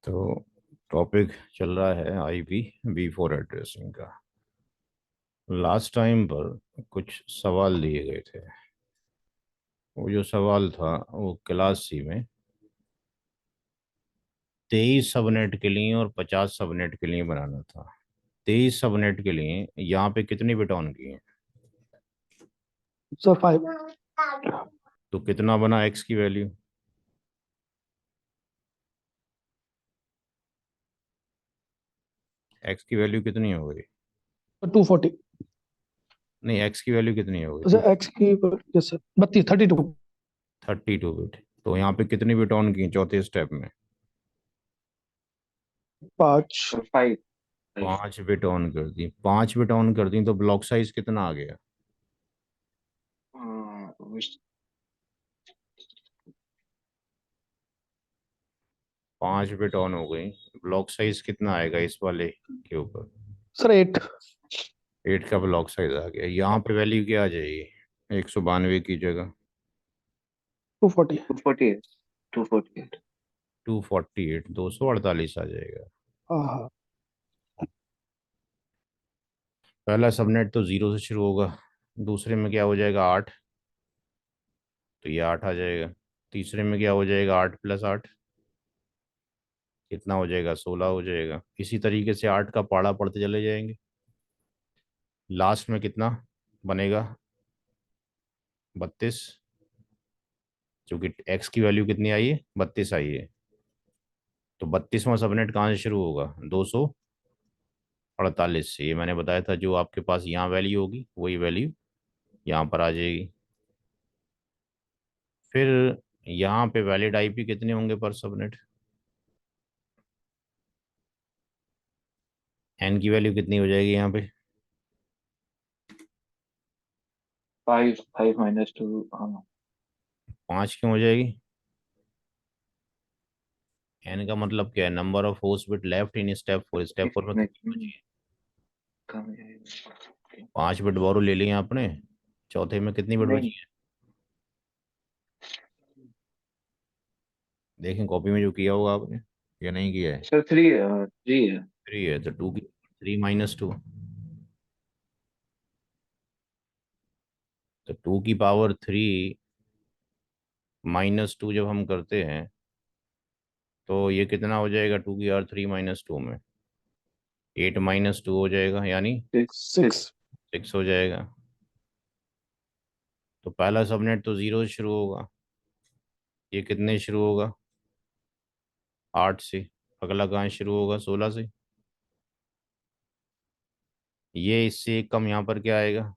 तो टॉपिक चल रहा है IPv4 एड्रेसिंग का। लास्ट टाइम पर कुछ सवाल दिए गए थे। वो जो सवाल था वो क्लास सी में 23 सबनेट के लिए और 50 सबनेट के लिए बनाना था। 23 सबनेट के लिए यहाँ पे कितनी बिट ऑन की है? सर 5। तो कितना बना एक्स की वैल्यू? एक्स की वैल्यू कितनी हो गई? 240। नहीं, एक्स की वैल्यू कितनी हो गई? सर एक्स की, यस सर, 32। 32 बिट। तो यहाँ पे कितनी बिट ऑन की चौथे स्टेप में? 5। 5। 5 बिट ऑन कर दी। 5 बिट ऑन कर दी तो ब्लॉक साइज कितना आ गया? 5 बिट ऑन हो गई। ब्लॉक साइज कितना आएगा इस वाले के ऊपर? सर 8। 8 का ब्लॉक साइज आ गया। यहाँ पे वैल्यू क्या आ जाएगी 192 की जगह? 240। 248। 248। 248, 248 आ जाएगा। हाँ हाँ। पहला सबनेट तो 0 से शुरू होगा। दूसरे में क्या हो जाएगा 8, तो ये 8 आ जाएगा। तीसरे में क्या हो जाएगा 8 + 8, कितना हो जाएगा 16 हो जाएगा। इसी तरीके से 8 का पहाड़ा पढ़ते चले जाएंगे। लास्ट में कितना बनेगा? 32। क्योंकि एक्स की वैल्यू कितनी आई है? 32 आई है। तो 32वां सबनेट कहाँ से शुरू होगा? 248 से। ये मैंने बताया था, जो आपके पास यहाँ वैल्यू होगी वही वैल्यू यहाँ पर आ जाएगी। फिर यहाँ पे वैलिड IP कितने होंगे पर सबनेट? एन की वैल्यू कितनी हो जाएगी यहाँ पे? 5 -2। हाँ। 5 क्यों हो जाएगी? एन का मतलब क्या है? Number of host bit left in step 4। Step 4 में कितनी बची है? कम है। 5 बिट बोरो ले लिए आपने। चौथे में कितनी बिट नहीं बची है? देखें कॉपी में जो किया होगा आपने या नहीं किया है। सर, 3 है। 3 है तो 2 की 3 - 2, तो 2 की पावर 3 -2 जब हम करते हैं तो ये कितना हो जाएगा? 2 की पावर 3 - 2 में 8 - 2 हो जाएगा, यानी 6। 6। 6 हो जाएगा। तो पहला सबनेट तो 0 से शुरू होगा। ये कितने से शुरू होगा? 8 से। अगला कहाँ से शुरू होगा? 16 से। ये इससे एक कम यहाँ पर क्या आएगा?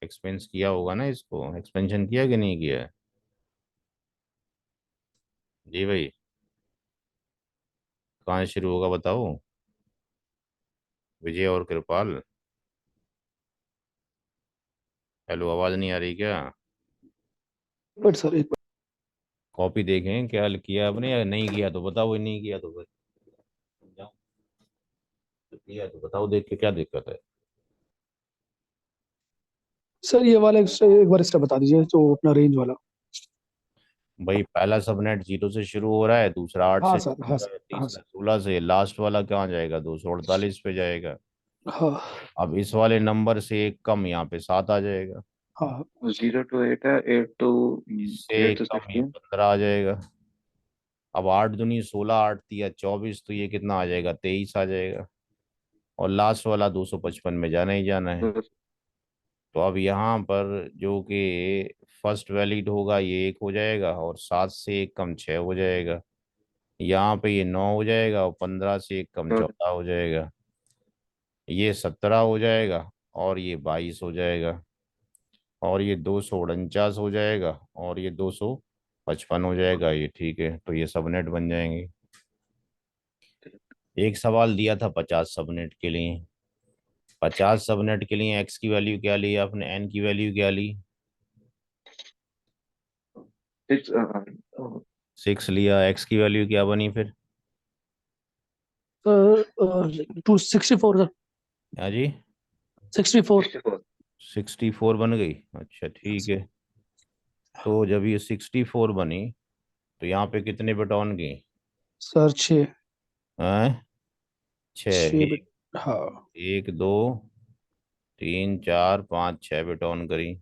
एक्सपेंस किया होगा ना, इसको एक्सपेंशन किया कि नहीं किया है? जी भाई, कहाँ से शुरू होगा बताओ? विजय और कृपाल, हेलो, आवाज नहीं आ रही क्या? बट सर एक कॉपी देखें क्या किया आपने या नहीं किया तो बताओ। नहीं किया तो फिर समझाओ। तो किया तो बताओ, देख के क्या दिक्कत है? सर, ये वाला एक बार स्टेप बता दीजिए, जो अपना रेंज वाला। भाई पहला सबनेट 0 से शुरू हो रहा है, दूसरा 8 हाँ से सर, शुरू हाँ हो रहा है, सर, हाँ तीसरा सर। 16 से। लास्ट वाला कहाँ जाएगा? 248 पे जाएगा। हाँ अब इस वाले नंबर से एक कम यहाँ पे 7 आ जाएगा। हाँ। 0 to 8 है। 8 to इससे 8 एक to कम ये 16। 15 आ जाएगा। अब 8 दूनी 16, 8 तिया 24, तो ये कितना आ जाएगा? 23 आ जाएगा। और लास्ट वाला 255 में जाना ही जाना है। तो तो अब यहाँ पर जो कि फर्स्ट वैलिड होगा ये 1 हो जाएगा, और 7 से एक कम 6 हो जाएगा। यहाँ पे ये 9 हो जाएगा, और 15 से एक कम 14 हो जाएगा। ये 17 हो जाएगा, और ये 22 हो जाएगा। और ये 249 हो जाएगा, और ये 255 हो जाएगा। ये ठीक है, तो ये सबनेट बन जाएंगे। एक सवाल दिया था 50 सबनेट के लिए। 50 सबनेट के लिए एक्स की वैल्यू क्या ली आपने? एन की वैल्यू क्या ली? 6। 6 लिया। एक्स की वैल्यू क्या बनी फिर? Sir 264 sir. हाँ जी, 64। 64। 64 बन गई। अच्छा ठीक है। तो जब ये 64 बनी तो यहाँ पे कितने बिट ऑन की? सर 6। हैं? छः। 6 एक, बिट। हाँ। एक दो तीन चार पाँच छः बिट ऑन करी।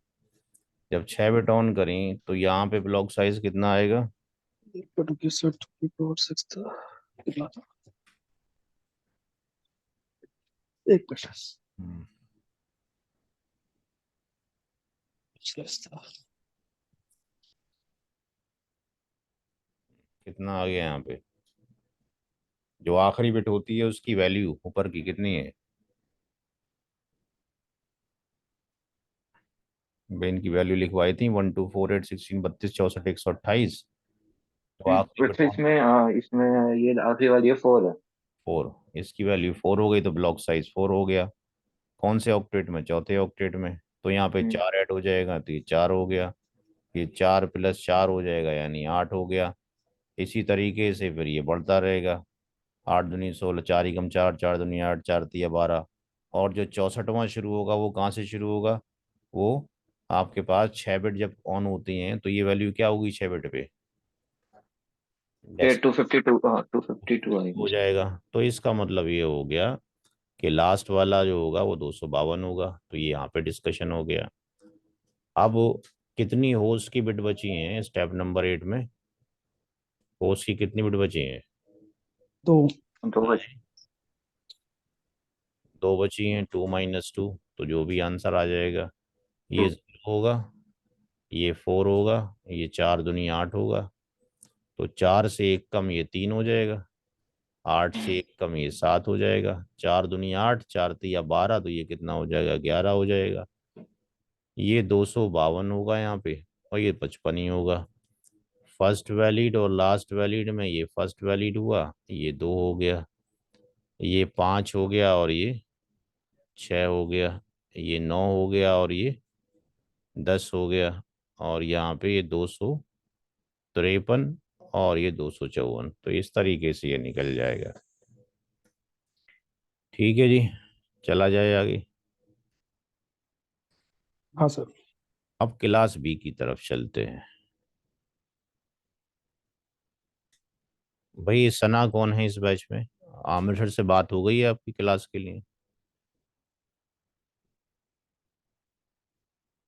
जब 6 बिट ऑन करी तो यहाँ पे ब्लॉक साइज कितना आएगा? 1 था कितना था? एक मिनट। हम्म, था। कितना आ गया यहाँ पे? जो आखिरी बिट होती है उसकी वैल्यू ऊपर की कितनी है? बेन की वैल्यू लिखवाई थी 1 2 4 8 16 32 64 128। तो आखिरी बिट वैसे इसमें ये आखिरी वाली है 4 है। 4। इसकी वैल्यू 4 हो गई तो ब्लॉक साइज 4 हो गया। कौन से ऑक्टेट में? चौथे ऑक्टेट में। तो यहाँ पे हम्म, 4 ऐड हो जाएगा तो ये 4 हो गया। ये 4 + 4 हो जाएगा यानी 8 हो गया। इसी तरीके से फिर ये बढ़ता रहेगा। 8 दूनी 16, 4 × 4, 4 दूनी 8, 4 × 3 = 12। और जो 64वां शुरू होगा वो कहाँ से शुरू होगा? वो आपके पास 6 बिट जब ऑन होती हैं तो ये वैल्यू क्या होगी 6 बिट पे? ये डेसिमल 252, हाँ 252 आएगी। हो जाएगा। तो इसका मतलब ये हो गया कि लास्ट वाला जो होगा वो 252 होगा। तो ये यहाँ पे डिस्कशन हो गया। अब कितनी होस्ट की बिट बची हैं स्टेप नंबर 8 में? होस्ट की कितनी बिट बची हैं? 2। 2 बजे। 2 बची हैं। 2 - 2 तो जो भी आंसर आ जाएगा ये 0 होगा, ये 4 होगा, ये 4 दूनी 8 होगा। तो 4 से 1 कम ये 3 हो जाएगा। 8 से 1 कम ये 7 हो जाएगा। 4 दूनी 8, 4 × 3 = 12 तो ये कितना हो जाएगा? 11 हो जाएगा। ये 252 होगा यहाँ पे। और ये 55 ही होगा। फर्स्ट वैलिड और लास्ट वैलिड में ये फर्स्ट वैलिड हुआ, ये 2 हो गया। ये 5 हो गया और ये 6 हो गया। ये 9 हो गया और ये 10 हो गया। और यहाँ पे ये 253 और ये 254। तो इस तरीके से ये निकल जाएगा। ठीक है जी, चला जाए आगे। हाँ सर। अब क्लास बी की तरफ चलते हैं। भाई ये सना कौन है इस बैच में? आमिर सर से बात हो गई है आपकी क्लास के लिए?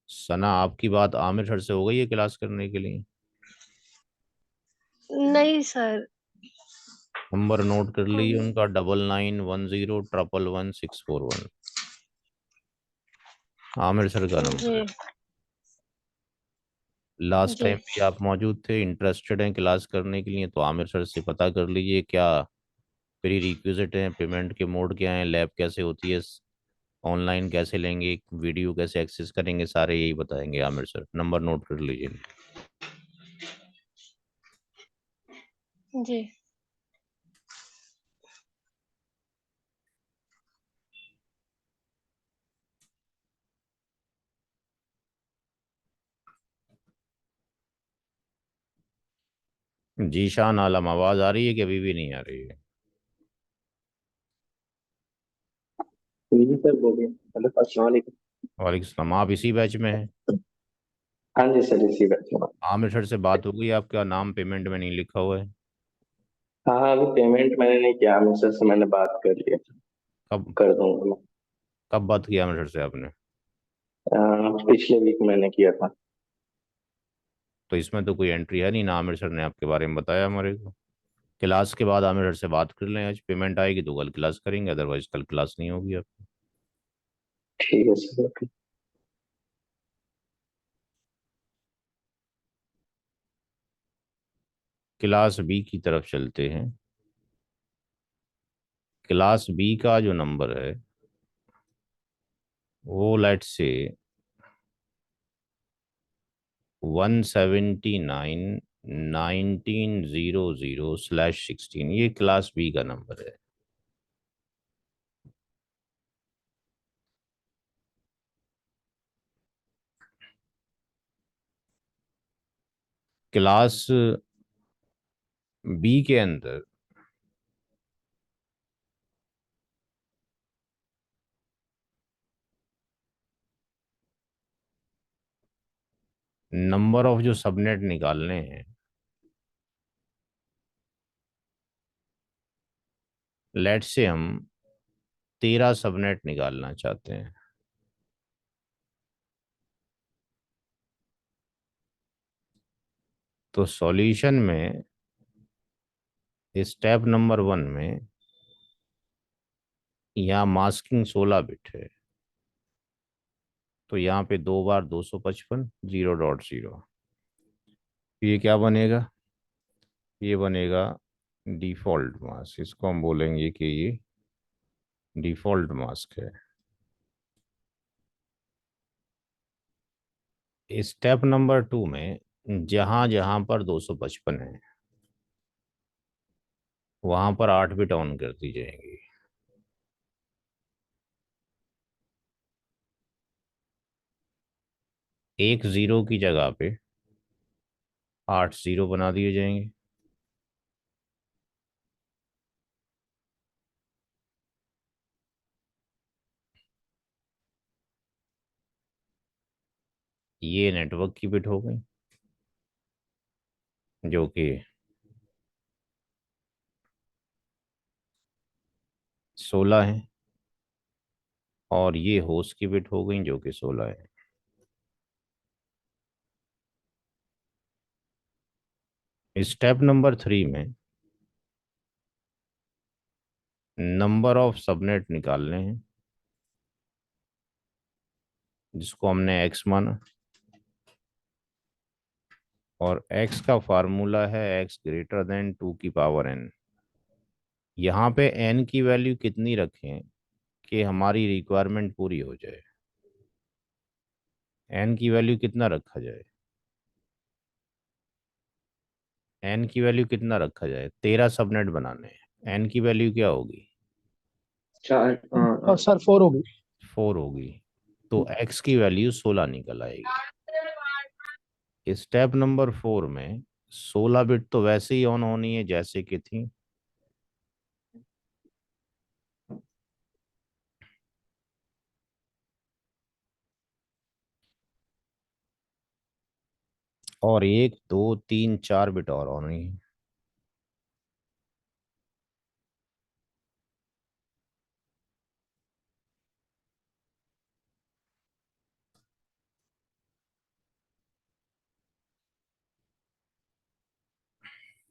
सना आपकी बात आमिर सर से हो गई है क्लास करने के लिए? नहीं सर। नंबर नोट कर लीजिए हम उनका 9910111641। आमिर सर का नंबर है। जी लास्ट जी टाइम भी आप मौजूद थे, इंटरेस्टेड हैं क्लास करने के लिए तो आमिर सर से पता कर लीजिए क्या प्री रिक्विजिट हैं, पेमेंट के मोड क्या हैं, लैब कैसे होती है, ऑनलाइन कैसे लेंगे, वीडियो कैसे एक्सेस करेंगे, सारे यही बताएंगे आमिर सर। नंबर नोट कर लीजिए। जी। जीशान आलम आवाज आ रही है कि अभी भी नहीं आ रही है? जी सर बोलिए। हेलो अस्सलाम वालेकुम। वालेकुम सलाम। आप इसी बैच में हैं? हाँ जी सर, इसी बैठे हैं। आमिर सर से बात हो गई? आपका नाम पेमेंट में नहीं लिखा हुआ है? हाँ हाँ, अभी पेमेंट मैंने नहीं किया, आमिर सर से मैंने बात कर लिया। कब? कर दूंगा मैं। कब बात किया आमिर सर से आपने? पिछले वीक मैंने किया था। तो इसमें तो कोई एंट्री है नहीं ना, आमिर सर ने आपके बारे में बताया हमारे को। क्लास के बाद आमिर सर से बात कर लें, आज पेमेंट आएगी तो कल क्लास करेंगे, अदरवाइज कल क्लास नहीं होगी अब। ठीक है सर, ओके। क्लास बी की तरफ चलते हैं। क्लास बी का जो नंबर है वो लेट से 179 1900/16। ये क्लास बी का नंबर है। क्लास बी के अंदर नंबर ऑफ जो सबनेट निकालने हैं, लेट से हम 13 सबनेट निकालना चाहते हैं। तो सॉल्यूशन में स्टेप नंबर 1 में यहाँ मास्किंग 16 बिट है, तो यहाँ पे 2 बार 255 0.0। ये क्या बनेगा? ये बनेगा डिफॉल्ट मास्क। इसको हम बोलेंगे कि ये डिफॉल्ट मास्क है। स्टेप नंबर 2 में जहां जहां पर 255 है वहां पर 8 बिट ऑन कर दी जाएंगी। एक जीरो की जगह पे 8 जीरो बना दिए जाएंगे। ये नेटवर्क की बिट हो गई जो कि 16 है, और ये होस्ट की बिट हो गई जो कि 16 है। स्टेप नंबर 3 में नंबर ऑफ सबनेट निकालने हैं, जिसको हमने एक्स माना, और एक्स का फार्मूला है एक्स ग्रेटर देन 2 की पावर n। यहाँ पे n की वैल्यू कितनी रखें कि हमारी रिक्वायरमेंट पूरी हो जाए? n की वैल्यू कितना रखा जाए? n की वैल्यू कितना रखा जाए? 13 सबनेट बनाने हैं, n की वैल्यू क्या होगी? 4। और सर 4 होगी। 4 होगी। तो x की वैल्यू 16 निकल आएगी। स्टेप नंबर 4 में 16 बिट तो वैसे ही ऑन होनी है जैसे कि थी। और 1 2 3 4 बिट और होनी है।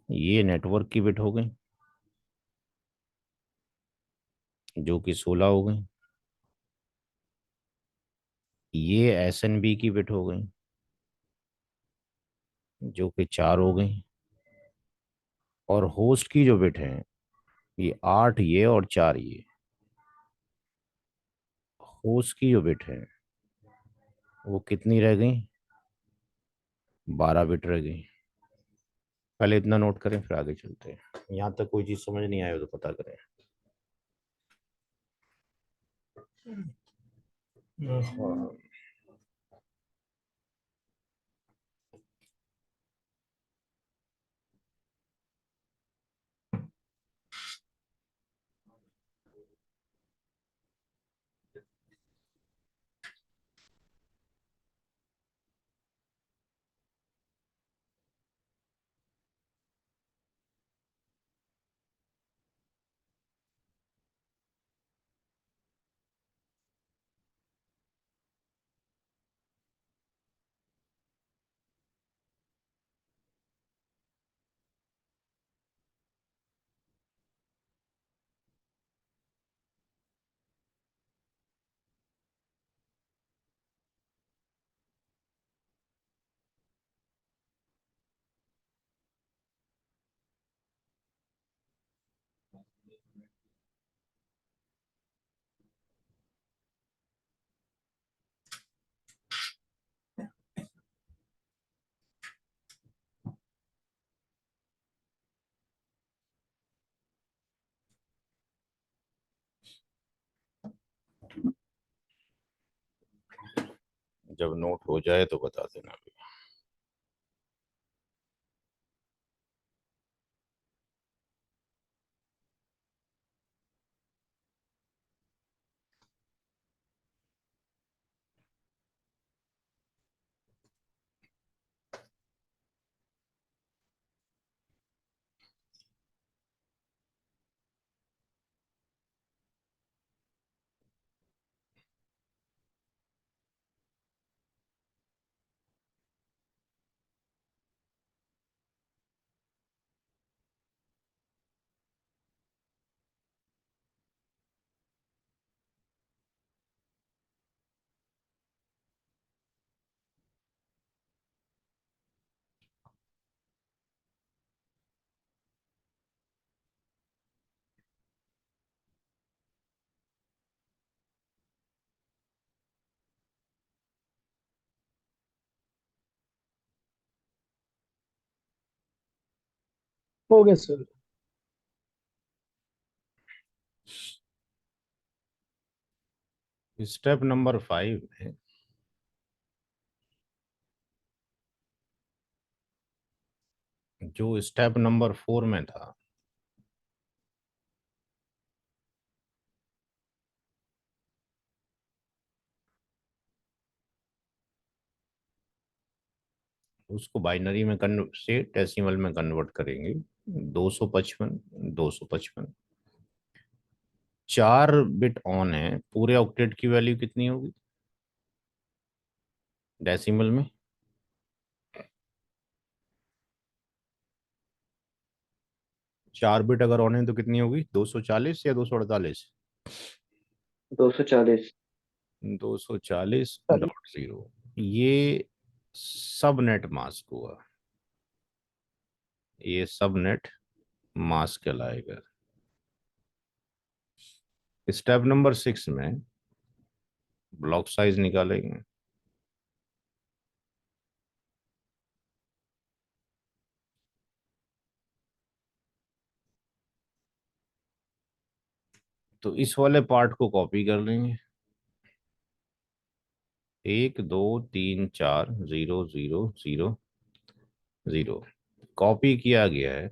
ये नेटवर्क की बिट हो गई जो कि 16 हो गई। ये एसएनबी की बिट हो गई जो कि 4 हो गई। और होस्ट की जो बिट है ये 8 ये और 4 ये। होस्ट की जो बिट है वो कितनी रह गई? 12 बिट रह गई। पहले इतना नोट करें फिर आगे चलते हैं। यहाँ तक कोई चीज समझ नहीं आए तो पता करें। हाँ। जब नोट हो जाए तो बता देना। हो गया सर। स्टेप नंबर 5 में जो स्टेप नंबर 4 में था, उसको बाइनरी में कन्वर्ट से डेसिमल में कन्वर्ट करेंगे। 255, 255, 4 बिट ऑन है, पूरे ऑक्टेट की वैल्यू कितनी होगी डेसिमल में? 4 बिट अगर ऑन है तो कितनी होगी, 240 या 248? 240। 240.0। ये सब नेट मास्क हुआ, ये सब नेट मास्क कहलाएगा। स्टेप नंबर 6 में ब्लॉक साइज निकालेंगे। तो इस वाले पार्ट को कॉपी कर लेंगे। 1 2 3 4 0 0 0 0 कॉपी किया गया है,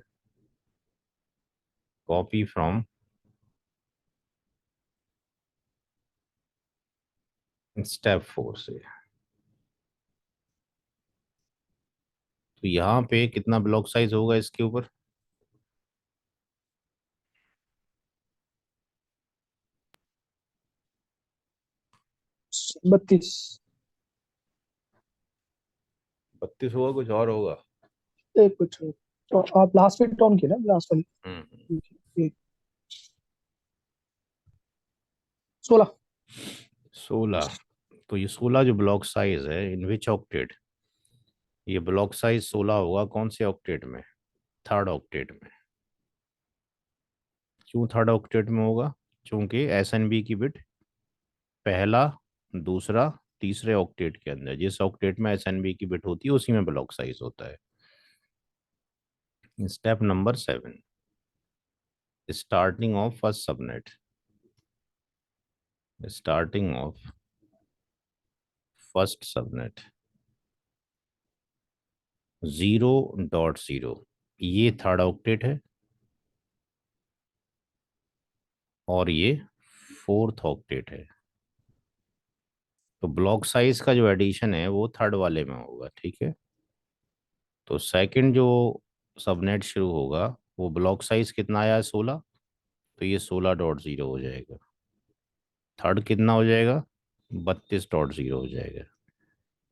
कॉपी फ्रॉम स्टेप 4 से। तो यहाँ पे कितना ब्लॉक साइज होगा इसके ऊपर? 32। 32 होगा, कुछ और होगा? एक कुछ, तो आप लास्ट में टर्न किया ना, लास्ट वाली। हम्म। एक 16। 16। तो ये 16 जो ब्लॉक साइज है इन विच ऑक्टेट, ये ब्लॉक साइज 16 होगा कौन से ऑक्टेट में? थर्ड ऑक्टेट में। क्यों थर्ड ऑक्टेट में होगा? क्योंकि एसएनबी की बिट पहला, दूसरा, तीसरे ऑक्टेट के अंदर, जिस ऑक्टेट में एसएनबी की बिट होती है उसी में ब्लॉक साइज होता है। Step number 7, starting of first subnet. Starting of first subnet 0.0, ये थर्ड ऑक्टेट है और ये फोर्थ ऑक्टेट है। तो ब्लॉक साइज का जो एडिशन है वो थर्ड वाले में होगा, ठीक है। तो सेकंड जो सबनेट शुरू होगा वो ब्लॉक साइज कितना आया है, 16, तो ये 16.0 हो जाएगा। थर्ड कितना हो जाएगा, 32.0 हो जाएगा।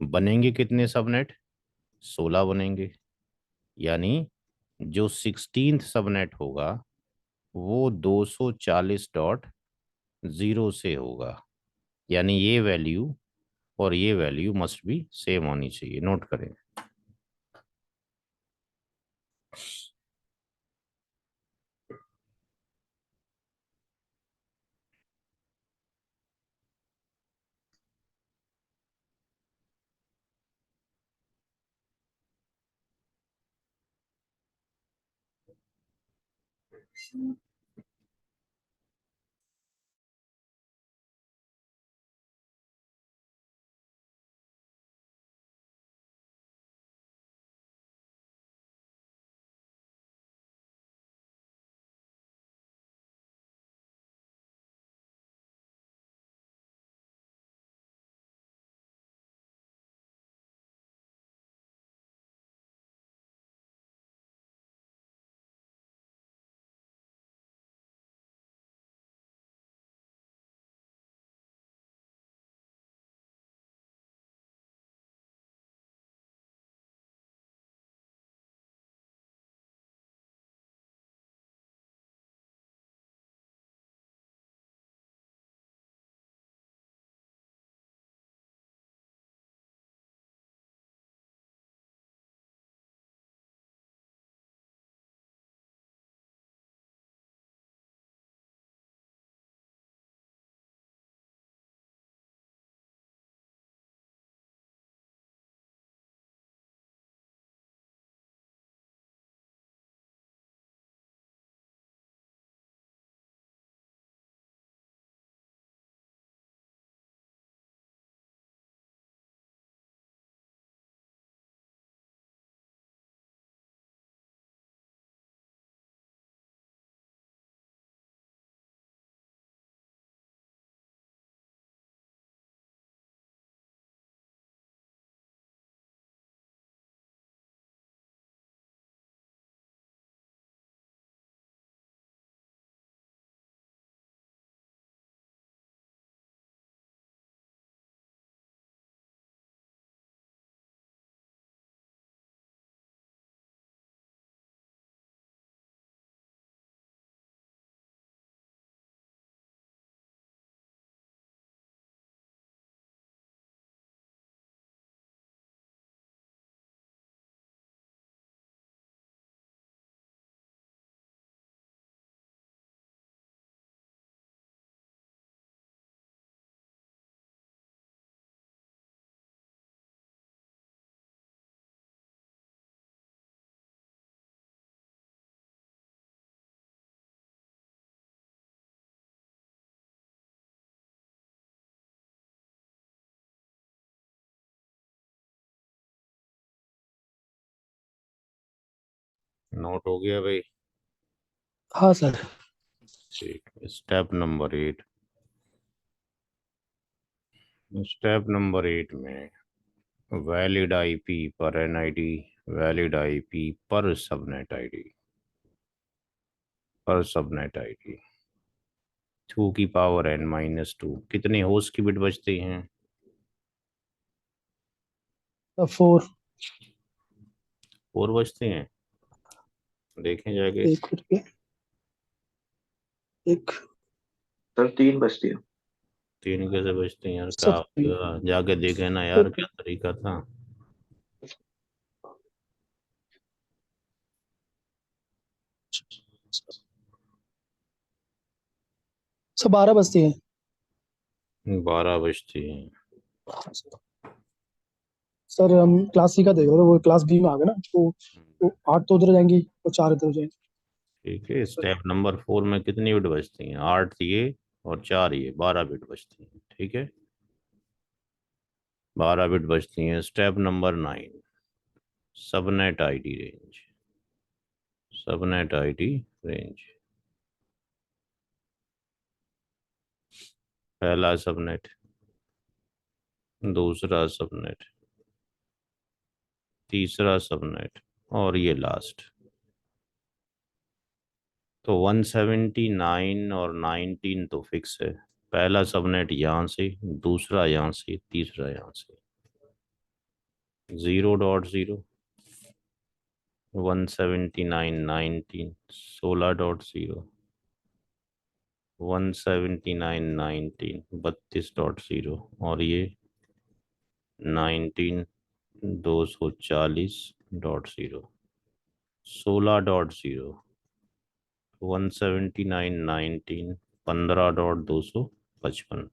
बनेंगे कितने सबनेट, 16 बनेंगे। यानी जो 16th सबनेट होगा वो 240.0 से होगा। यानी ये वैल्यू और ये वैल्यू मस्ट बी सेम होनी चाहिए, नोट करें। नोट हो गया भाई? हाँ सर। ठीक। Step number 8। स्टेप नंबर 8 में वैलिड आईपी पर एनआईडी, वैलिड आईपी पर सबनेट आईडी, पर सबनेट आईडी 2 की पावर n-2 कितने होस्ट की बिट बचती हैं? 4। 4 बचती हैं। देखें जाके। एक रुपये। एक। सर 3 बजती है। 3 कैसे बचती हैं यार? क्या सब। जाके देखे ना यार, क्या तरीका था। सब 12 बजती है। 12 बजती हैं। हाँ सर। सर हम क्लास सी का देख रहे थे, वो क्लास बी में आ गए ना, वो 8 तो उधर जाएंगी और 4 इधर हो जाएंगी। ठीक है। स्टेप नंबर 4 में कितनी बिट बचती हैं? 8 ये और 4 ये, 12 बिट बचती हैं। ठीक है, 12 बिट बचती हैं। Step number 9, subnet ID range. Subnet ID range. पहला सबनेट, दूसरा सबनेट, तीसरा सबनेट और ये लास्ट। तो 179 और 19 तो फिक्स है। पहला सबनेट यहाँ से, दूसरा यहाँ से, तीसरा यहाँ से। 0.0, 179.19, 16.0, 179.19, 32.0 और ये 19, 240.0, 16.0, 179.19, 15.255।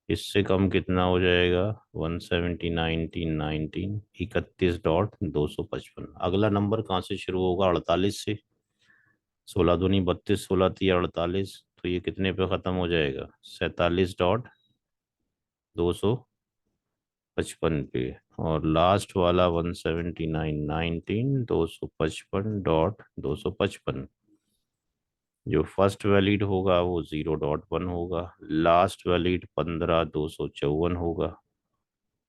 इससे कम कितना हो जाएगा? 179.19, 31.255। अगला नंबर कहाँ से शुरू होगा? 48 से। 16 दूनी 32, 16 तिया 48, तो ये कितने पे खत्म हो जाएगा? 47.255 पे। और लास्ट वाला 179.19, 255.255। जो फर्स्ट वैलिड होगा वो 0.1 होगा, लास्ट वैलिड 15,254 होगा,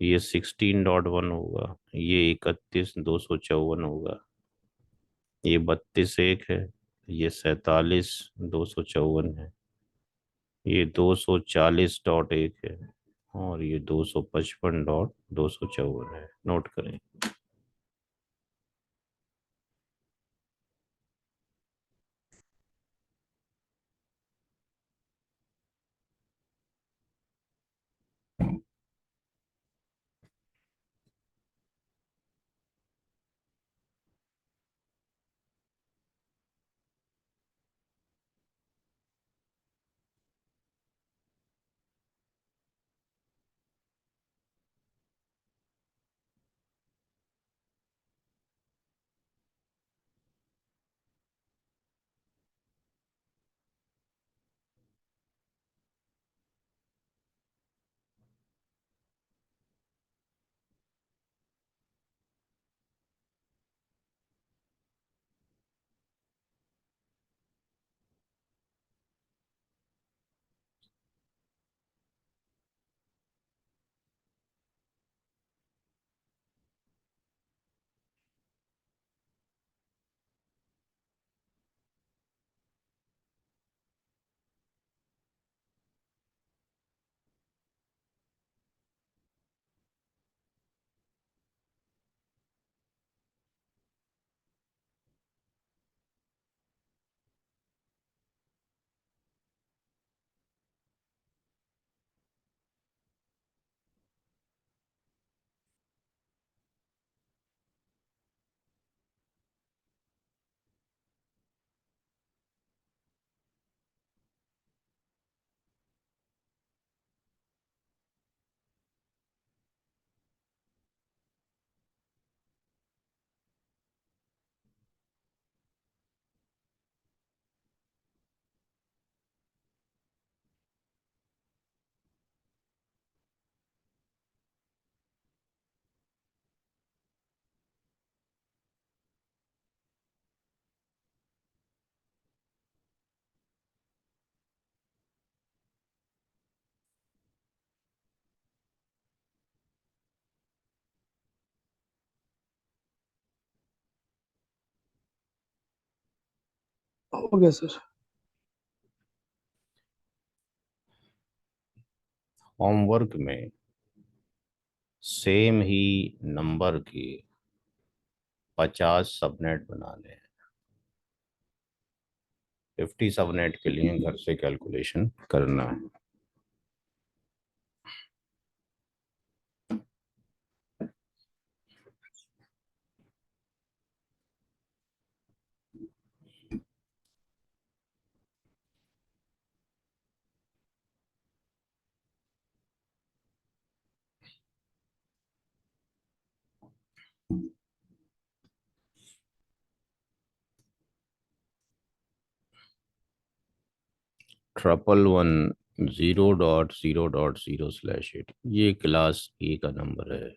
ये 16.1 होगा, ये 31,254 होगा, ये 32 1 है, ये 47,254 है, ये 240.1 है और ये 255.254 है। नोट करें। हो गया सर। होमवर्क में सेम ही नंबर के 50 सबनेट बनाने हैं। 50 सबनेट के लिए घर से कैलकुलेशन करना है। ट्रिपल वन 0.0.0/8 ये क्लास ए का नंबर है।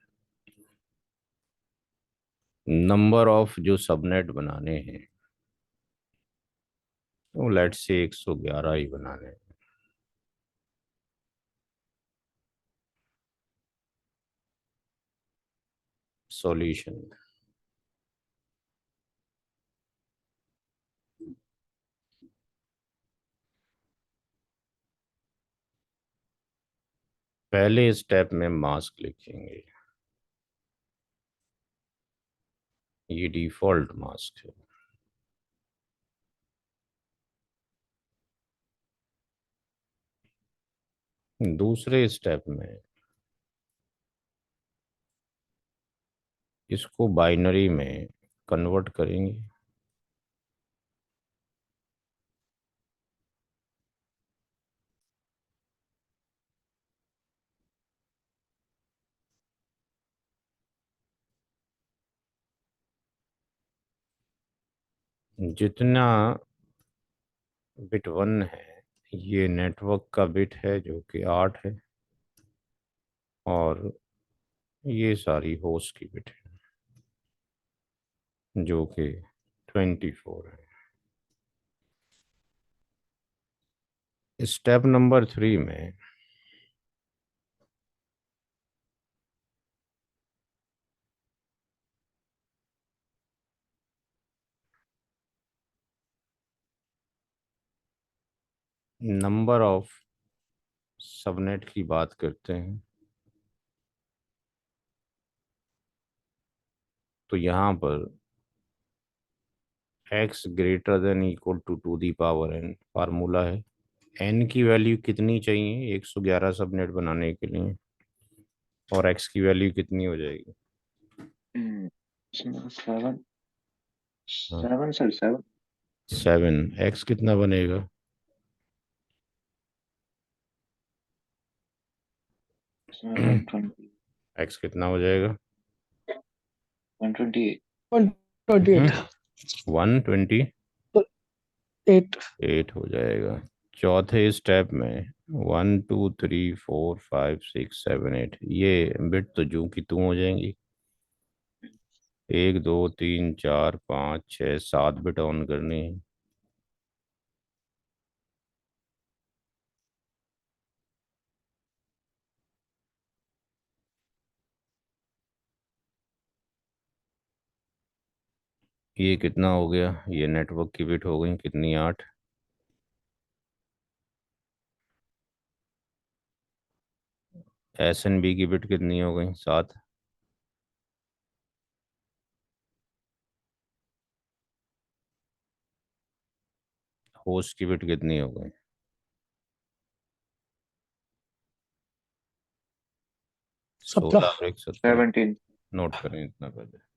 नंबर ऑफ जो सबनेट बनाने हैं वो लेट से 111 ही बनाने हैं। सॉल्यूशन। पहले स्टेप में मास्क लिखेंगे, ये डिफॉल्ट मास्क है। दूसरे स्टेप में इसको बाइनरी में कन्वर्ट करेंगे। जितना बिट 1 है ये नेटवर्क का बिट है जो कि 8 है, और ये सारी होस्ट की बिट है जो कि 24 है। स्टेप नंबर 3 में नंबर ऑफ सबनेट की बात करते हैं। तो यहाँ पर x greater than equal to 2 the power n formula है। n की वैल्यू कितनी चाहिए 111 सबनेट बनाने के लिए, और x की वैल्यू कितनी हो जाएगी? सेवन हाँ, सेवन सर 7। 7। x कितना बनेगा? 120 x कितना हो जाएगा? 128। 128। 128 8। हो जाएगा। चौथे स्टेप में 1 2 3 4 5 6 7 8 ये बिट तो जू की तू हो जाएंगी। 1 2 3 4 5 6 7 बिट ऑन करनी है। ये कितना हो गया? ये नेटवर्क की बिट हो गई कितनी? 8। SNB की बिट कितनी हो गई? 7। होस्ट की बिट कितनी हो गई? 16 17। और 1 17। 17। नोट करें इतना पहले।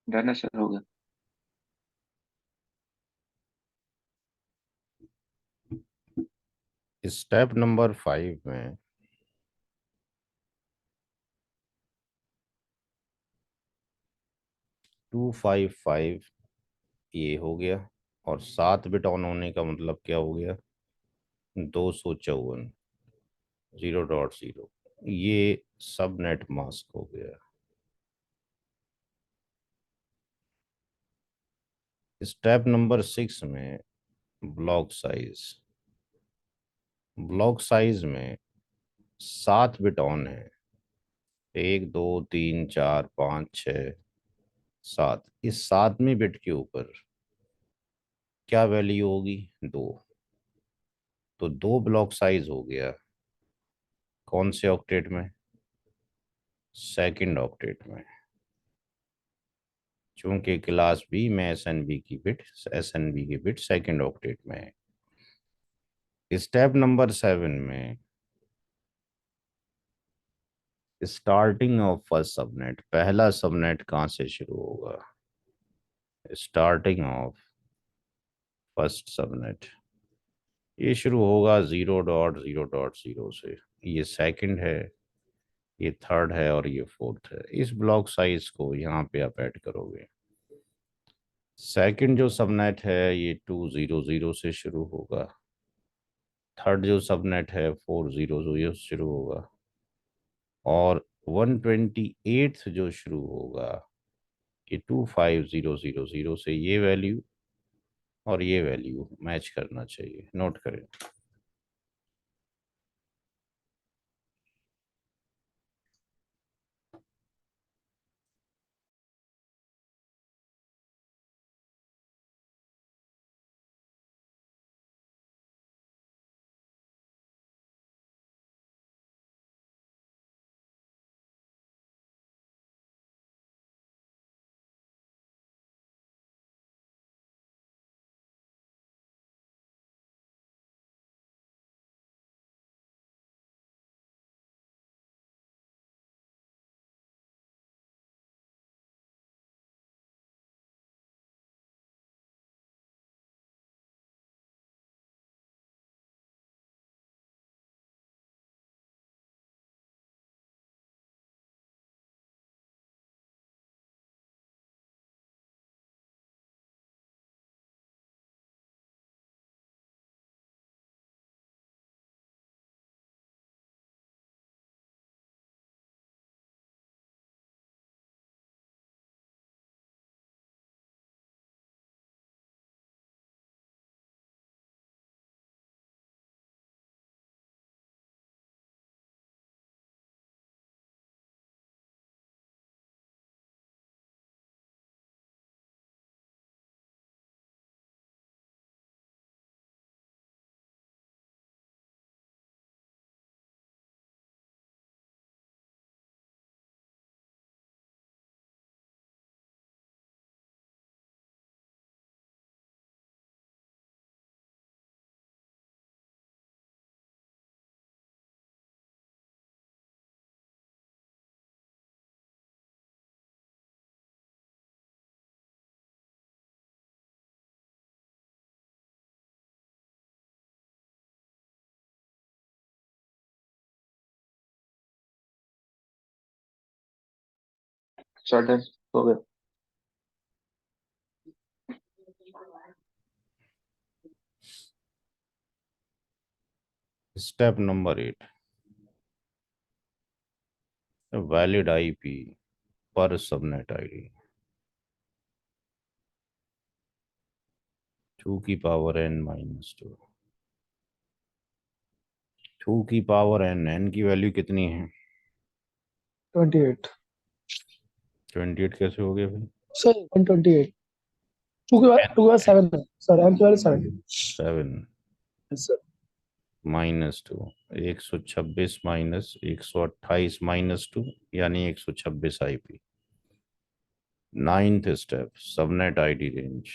डन है सर, हो गया। स्टेप नंबर 5 में 255 ये हो गया, और 7 बिट ऑन होने का मतलब क्या हो गया, 254, 0.0, ये सब नेट मास्क हो गया। स्टेप नंबर 6 में ब्लॉक साइज में 7 बिट ऑन है, 1 2 3 4 5 6 7, इस 7वीं बिट के ऊपर क्या वैल्यू होगी, 2। तो 2 ब्लॉक साइज हो गया, कौन से ऑक्टेट में, सेकंड ऑक्टेट में, चूंकि क्लास बी में एस एन बी की बिट सेकंड ऑक्टेट में है। स्टेप नंबर 7 में स्टार्टिंग ऑफ फर्स्ट सबनेट, पहला सबनेट कहाँ से शुरू होगा, स्टार्टिंग ऑफ फर्स्ट सबनेट ये शुरू होगा 0.0.0 से। ये सेकंड है, ये थर्ड है, और ये फोर्थ है। इस ब्लॉक साइज को यहाँ पे आप ऐड करोगे। सेकंड जो सबनेट है ये 200 से शुरू होगा, थर्ड जो सबनेट है 400 से शुरू होगा, और 128 जो शुरू होगा ये 25000 से। ये वैल्यू और ये वैल्यू मैच करना चाहिए, नोट करें। सर डन, हो गया। स्टेप नंबर 8, वैलिड आईपी पर सबनेट आईडी 2 की पावर n-2, 2 की पावर n की वैल्यू कितनी है, 28। 28 कैसे हो गया भाई, सर 128। टू के बाद 7 है सर, एम के बाद 7। 7 सर -2, 126 -128 -2 यानी 126 IP. Ninth step, subnet ID range.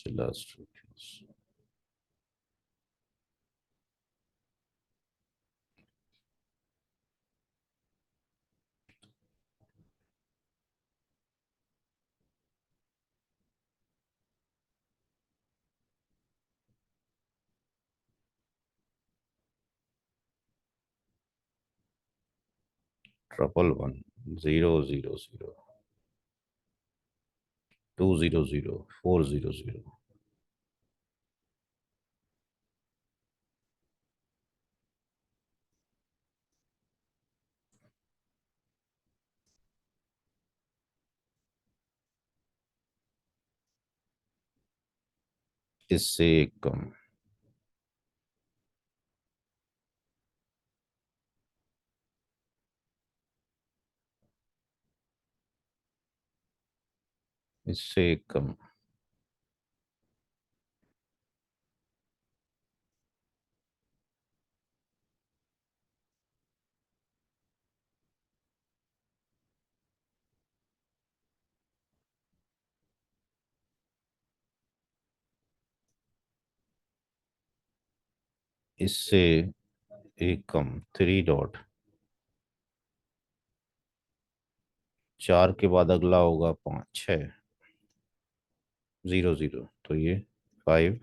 से लास्ट क्लास। ट्रिपल 1 0 0 0 2 0 0 4 0 0। इससे एक कम। इससे एक कम। इससे एक कम। 3 डॉट। 4 के बाद अगला होगा 5 6 0 0, तो ये 5।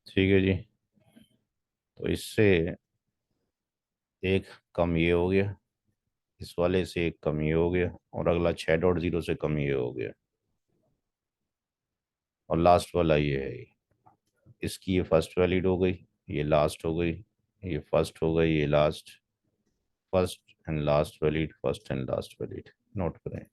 ठीक है जी। तो इससे एक कम ये हो गया, इस वाले से एक कम ये हो गया, और अगला 6.0 से कम ये हो गया, और लास्ट वाला ये है। इसकी ये फर्स्ट वैलिड हो गई, ये लास्ट हो गई, ये फर्स्ट हो गई, ये last. First and last valid, first and last valid. Note करें।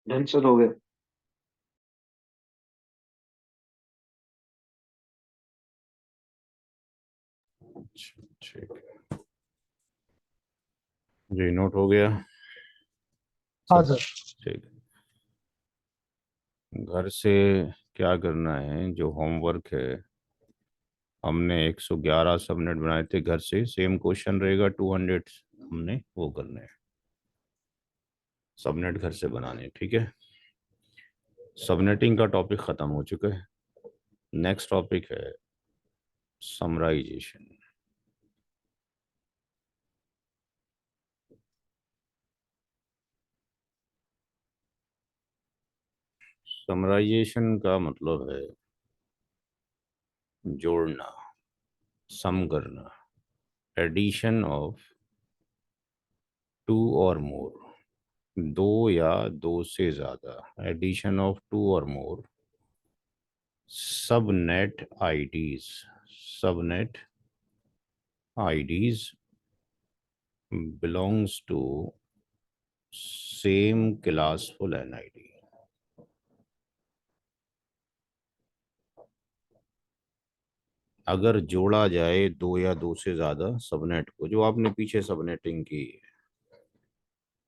डन सर, हो गया। अच्छा, ठीक है जी, नोट हो गया। हाँ सब सर। ठीक है। घर से क्या करना है, जो होमवर्क है, हमने 111 सबनेट बनाए थे घर से, सेम क्वेश्चन रहेगा 200, हमने वो करने हैं, सबनेट घर से बनाने, ठीक है। सबनेटिंग का टॉपिक खत्म हो चुका है। नेक्स्ट टॉपिक है समराइजेशन। समराइजेशन का मतलब है जोड़ना, सम करना, एडिशन ऑफ टू और मोर, दो या दो से ज्यादा, एडिशन ऑफ टू और more subnet IDs, subnet IDs belongs to same classful NID, अगर जोड़ा जाए दो या दो से ज्यादा सबनेट को, जो आपने पीछे सबनेटिंग की है,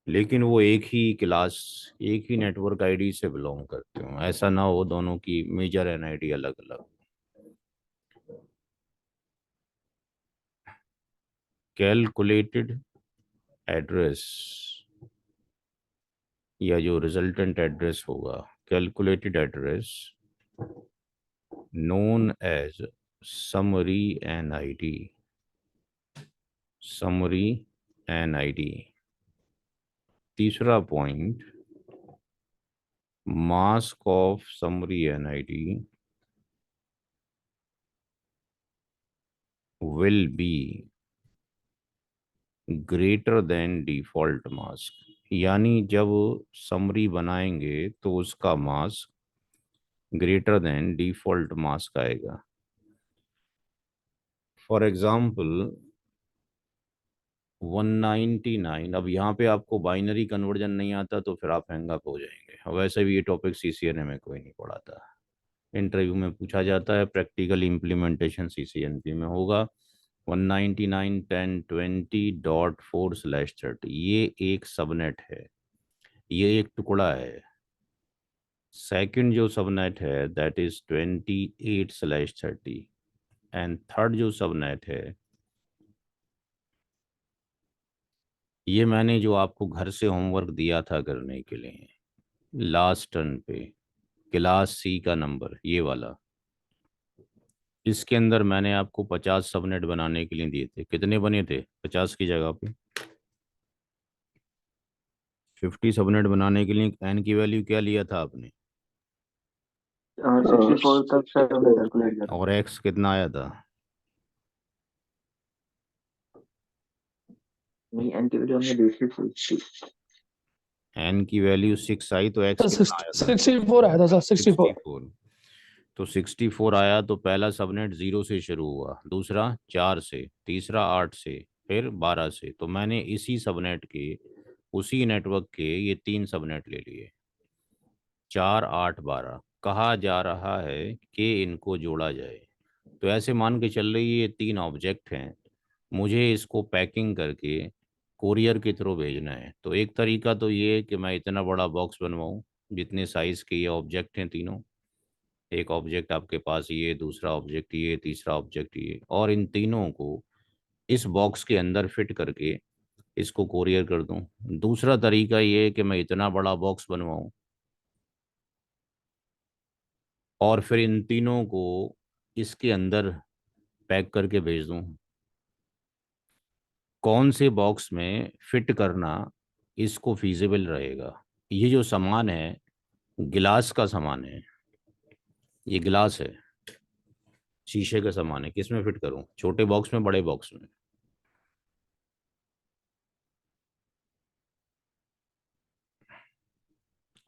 लेकिन वो एक ही क्लास, एक ही नेटवर्क आईडी से बिलोंग करते हो, ऐसा ना हो दोनों की मेजर एनआईडी अलग अलग। कैलकुलेटेड एड्रेस या जो रिजल्टेंट एड्रेस होगा, calculated address known as summary NID. Summary NID. तीसरा point, mask of summary NID will be greater than default mask. यानी जब समरी बनाएंगे तो उसका mask greater than default mask आएगा। फॉर एग्जाम्पल 199, अब यहाँ पे आपको बाइनरी कन्वर्जन नहीं आता तो फिर आप हैंग अप हो जाएंगे। वैसे भी ये टॉपिक सीसीएनए में कोई नहीं पढ़ाता, इंटरव्यू में पूछा जाता है, प्रैक्टिकल इम्प्लीमेंटेशन सीसीएनपी में होगा। 199.10.20.4/30 ये एक सबनेट है, ये एक टुकड़ा है। सेकंड जो सबनेट है दैट इज 28/30, एंड थर्ड जो सबनेट है, ये मैंने जो आपको घर से होमवर्क दिया था करने के लिए लास्ट टर्न पे, क्लास सी का नंबर ये वाला, इसके अंदर मैंने आपको 50 सबनेट बनाने के लिए दिए थे। कितने बने थे 50 की जगह पे? 50 सबनेट बनाने के लिए एन की वैल्यू क्या लिया था आपने? 64 तक सर हमने कैलकुलेट किया था। और एक्स कितना आया था? नहीं, एन की वैल्यू हमने देखी थी। एन की वैल्यू 6 आई तो एक्स कितना आया था? 64 आया था सर, 64। 64। तो 64 आया तो पहला सबनेट 0 से शुरू हुआ, दूसरा 4 से, तीसरा 8 से, फिर 12 से। तो मैंने इसी सबनेट के, उसी नेटवर्क के ये तीन सबनेट ले लिए, 4 8 12। कहा जा रहा है कि इनको जोड़ा जाए। तो ऐसे मान के चल रही ये तीन ऑब्जेक्ट हैं, मुझे इसको पैकिंग करके कोरियर के थ्रू भेजना है। तो एक तरीका तो ये है कि मैं इतना बड़ा बॉक्स बनवाऊं जितने साइज के ये ऑब्जेक्ट हैं तीनों, एक ऑब्जेक्ट आपके पास ये, दूसरा ऑब्जेक्ट ये, तीसरा ऑब्जेक्ट ये, और इन तीनों को इस बॉक्स के अंदर फिट करके इसको कोरियर कर दूं। दूसरा तरीका ये है कि मैं इतना बड़ा बॉक्स बनवाऊं और फिर इन तीनों को इसके अंदर पैक करके भेज दूं। कौन से बॉक्स में फिट करना इसको फीजिबल रहेगा? ये जो सामान है गिलास का सामान है, ये गिलास है, शीशे का सामान है, किस में फिट करूं, छोटे बॉक्स में बड़े बॉक्स में?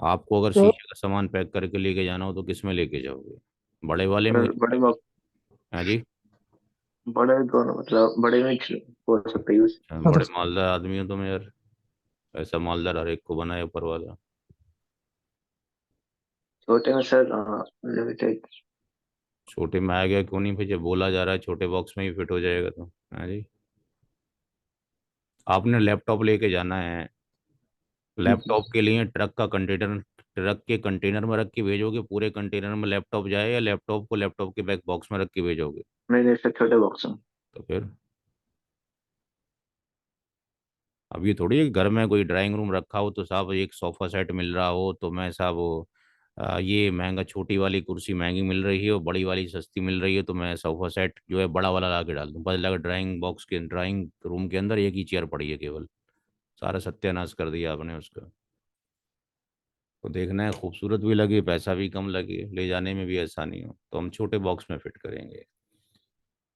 आपको अगर तो शीशे का सामान पैक करके लेके जाना हो तो किस में लेके जाओगे, बड़े वाले में? सर बड़े बॉक्स, हाँ जी। बड़े दोनों मतलब बड़े में हो सकते यूज। हाँ बड़े सर। मालदार आदमी हो तुम यार, ऐसा मालदार हर एक को बनाए ऊपर वाला। छोटे में सर लिमिटेड। छोटे में आ गया क्यों नहीं फिर, जब बोला जा रहा है छोटे बॉक्स में ही फिट हो जाएगा तो। हाँ जी। आपने लैपटॉप लेके जाना है, लैपटॉप के लिए ट्रक का कंटेनर, ट्रक के कंटेनर में रख के भेजोगे, पूरे कंटेनर में लैपटॉप जाए, या लैपटॉप को लैपटॉप के बैक बॉक्स में रख के भेजोगे? नहीं नहीं सर, छोटे बॉक्स में। तो फिर अब ये थोड़ी है कि घर में कोई ड्राइंग रूम रखा हो तो साहब एक सोफा सेट मिल रहा हो तो मैं साहब वो ये महंगा, छोटी वाली कुर्सी महंगी मिल रही है और बड़ी वाली सस्ती मिल रही है तो मैं सोफा सेट जो है बड़ा वाला ला के डाल दूँ, बस लगा ड्राइंग बॉक्स के, ड्राइंग रूम के अंदर एक ही चेयर पड़ी है केवल, सारा सत्यानाश कर दिया आपने उसका। तो देखना है खूबसूरत भी लगे, पैसा भी कम लगे, ले जाने में भी आसानी हो, तो हम छोटे बॉक्स में फिट करेंगे।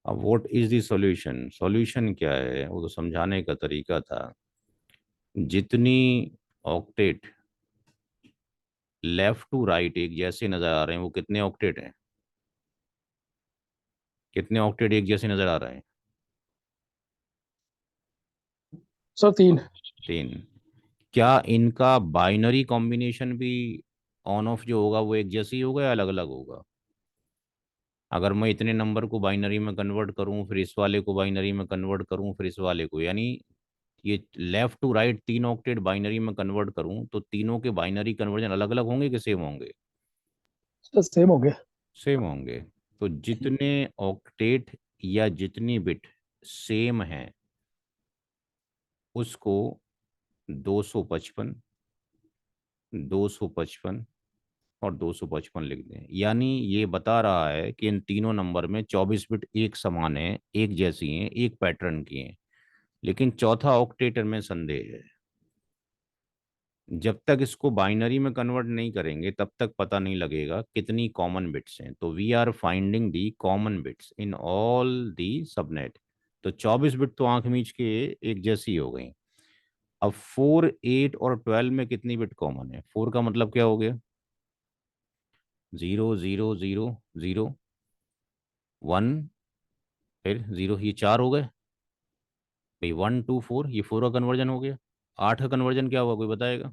अब what is the solution? Solution क्या है वो तो समझाने का तरीका था। जितनी ऑक्टेट लेफ्ट टू राइट एक जैसे नजर आ रहे हैं, वो कितने ऑक्टेट हैं, कितने ऑक्टेट एक जैसे नजर आ रहे हैं? सर 3। तीन। क्या इनका बाइनरी कॉम्बिनेशन भी ऑन ऑफ जो होगा वो एक जैसे ही होगा या अलग अलग होगा? अगर मैं इतने नंबर को बाइनरी में कन्वर्ट करूं, फिर इस वाले को बाइनरी में कन्वर्ट करूं, फिर इस वाले को, यानी ये लेफ्ट टू राइट तीन ऑक्टेट बाइनरी में कन्वर्ट करूं, तो तीनों के बाइनरी कन्वर्जन अलग अलग होंगे कि सेम होंगे? सर सेम हो गया। सेम होंगे। तो जितने ऑक्टेट या जितनी बिट सेम है उसको 255, 255 और 255 लिख दें। यानी ये बता रहा है कि इन तीनों नंबर में 24 बिट एक समान है, एक जैसी हैं, एक पैटर्न की हैं। लेकिन चौथा ऑक्टेट में संदेह है। जब तक इसको बाइनरी में कन्वर्ट नहीं करेंगे तब तक पता नहीं लगेगा कितनी कॉमन बिट्स हैं। तो we are finding the common bits in all the subnet. तो 24 बिट तो आंख मीच के एक जैसी हो गई। अब 4, 8 और 12 में कितनी बिट कॉमन है? 4 का मतलब क्या हो गया? 0 0 0 0, 1, फिर 0, ये 4 हो गए भाई। 1 2 4, ये 4 का कन्वर्जन हो गया। 8 का कन्वर्जन क्या हुआ, कोई बताएगा?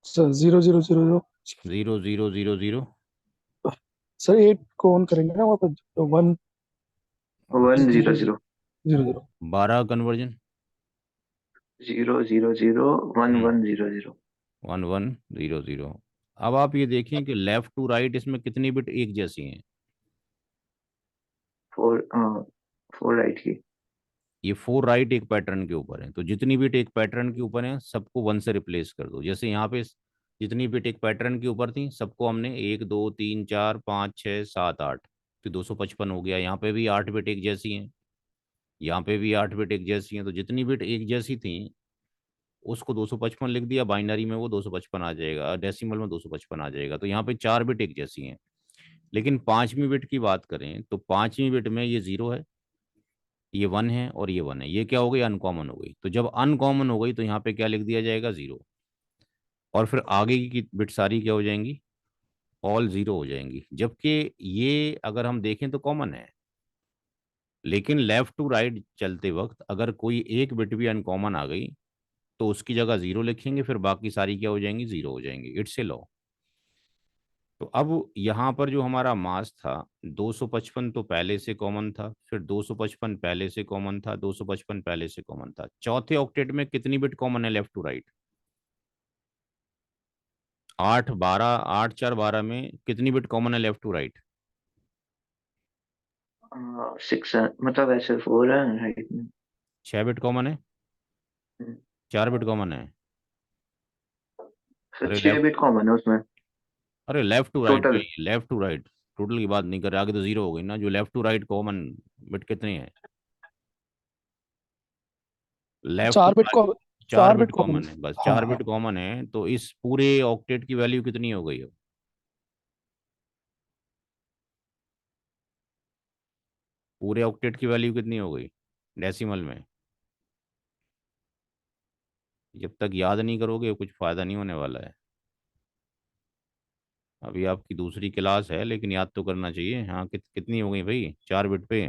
सर 0 0 0 0। 0 0 0 0। सर 8 को ऑन करेंगे ना वहाँ पर, तो 1 वन जीरो 0 जीरो 0 0। 12 कन्वर्जन। 0 0 0 1 हम्म 1 0 0। 1 1 0 0। अब आप ये देखें कि लेफ्ट टू राइट इसमें कितनी बिट एक जैसी हैं? 4 4 राइट की। ये 4 राइट एक पैटर्न के ऊपर है, तो जितनी बिट एक पैटर्न के ऊपर है सबको 1 से रिप्लेस कर दो। जैसे यहाँ पे जितनी बिट एक पैटर्न के ऊपर थी सबको हमने 1 2 3 4 5 6 7 8, तो 255 हो गया। यहाँ पे भी 8 बिट एक जैसी हैं, यहाँ पे भी 8 बिट एक जैसी हैं। तो जितनी बिट एक जैसी थी उसको 255 लिख दिया, बाइनरी में वो 255 आ जाएगा, डेसिमल में 255 आ जाएगा। तो यहाँ पे 4 बिट एक जैसी हैं। लेकिन पांचवी बिट की बात करें तो पांचवी बिट में ये 0 है, ये 1 है और ये 1 है। ये क्या हो गई? अनकॉमन हो गई। तो जब अनकॉमन हो गई तो यहाँ पे क्या लिख दिया जाएगा? 0। और फिर आगे की बिट सारी क्या हो जाएंगी? ऑल 0 हो जाएंगी। जबकि ये अगर हम देखें तो कॉमन है, लेकिन लेफ्ट टू राइट चलते वक्त अगर कोई एक बिट भी अनकॉमन आ गई तो उसकी जगह 0 लिखेंगे, फिर बाकी सारी क्या हो जाएंगी? 0 हो जाएंगी। It's a law. तो अब यहाँ पर जो हमारा मास था 255 तो पहले से कॉमन था, फिर 255 पहले से कॉमन था, 255 पहले से कॉमन था। चौथे ऑक्टेट में कितनी बिट कॉमन है लेफ्ट टू राइट? 8 12, 8 4 12 में कितनी बिट कॉमन है लेफ्ट टू राइट? 6 मतलब ऐसे 4 है राइट में। 6 बिट कॉमन है, हम्म, 4 बिट कॉमन है। सर अरे 6 लेफ्ट, बिट कॉमन है उसमें अरे लेफ्ट टू राइट टोटल। में, लेफ्ट टू राइट टोटल की बात नहीं कर रहे, आगे तो 0 हो गई ना। जो left to right common bit कितनी है? लेफ्ट टू 4 बिट को, right 4 4 bit bit common. Common है, बस हाँ 4 हाँ। बिट कॉमन है। तो इस पूरे ऑक्टेट की वैल्यू कितनी हो गई? पूरे ऑक्टेट की वैल्यू कितनी हो गई डेसिमल में? जब तक याद नहीं करोगे कुछ फायदा नहीं होने वाला है। अभी आपकी दूसरी क्लास है लेकिन याद तो करना चाहिए। हाँ, कितनी हो गई भाई? 4 बिट पे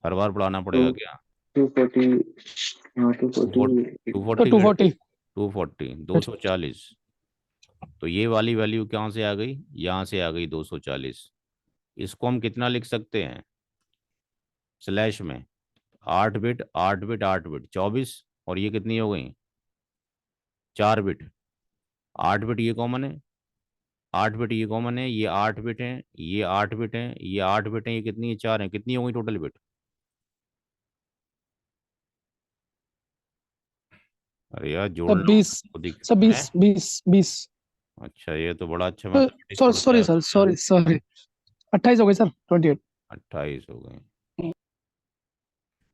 हर बार पढ़ाना टू पड़ेगा क्या? 240। हाँ टू फोर्टी 240। टू तो फोर्टी 240। 240 240। तो ये वाली वैल्यू कहाँ से आ गई? यहाँ से आ गई 240। इसको हम कितना लिख सकते हैं स्लैश में? 8 बिट 8 बिट 8 बिट 24, और ये कितनी हो गई? 4 बिट। 8 बिट ये कॉमन है, 8 बिट ये कॉमन है, ये 8 बिट है, ये 8 बिट है, ये 8 बिट है, ये कितनी है? 4 है। कितनी हो गई टोटल बिट? अरे यार सब जोड़ना 20। आपको दिख सब है। 20 20 20। अच्छा, ये तो बड़ा अच्छा मैथमेटिक्स पढ़ता सॉरी है सर, आपने यार। Sorry sorry. 28 हो गए सर, 28। 28 हो गए।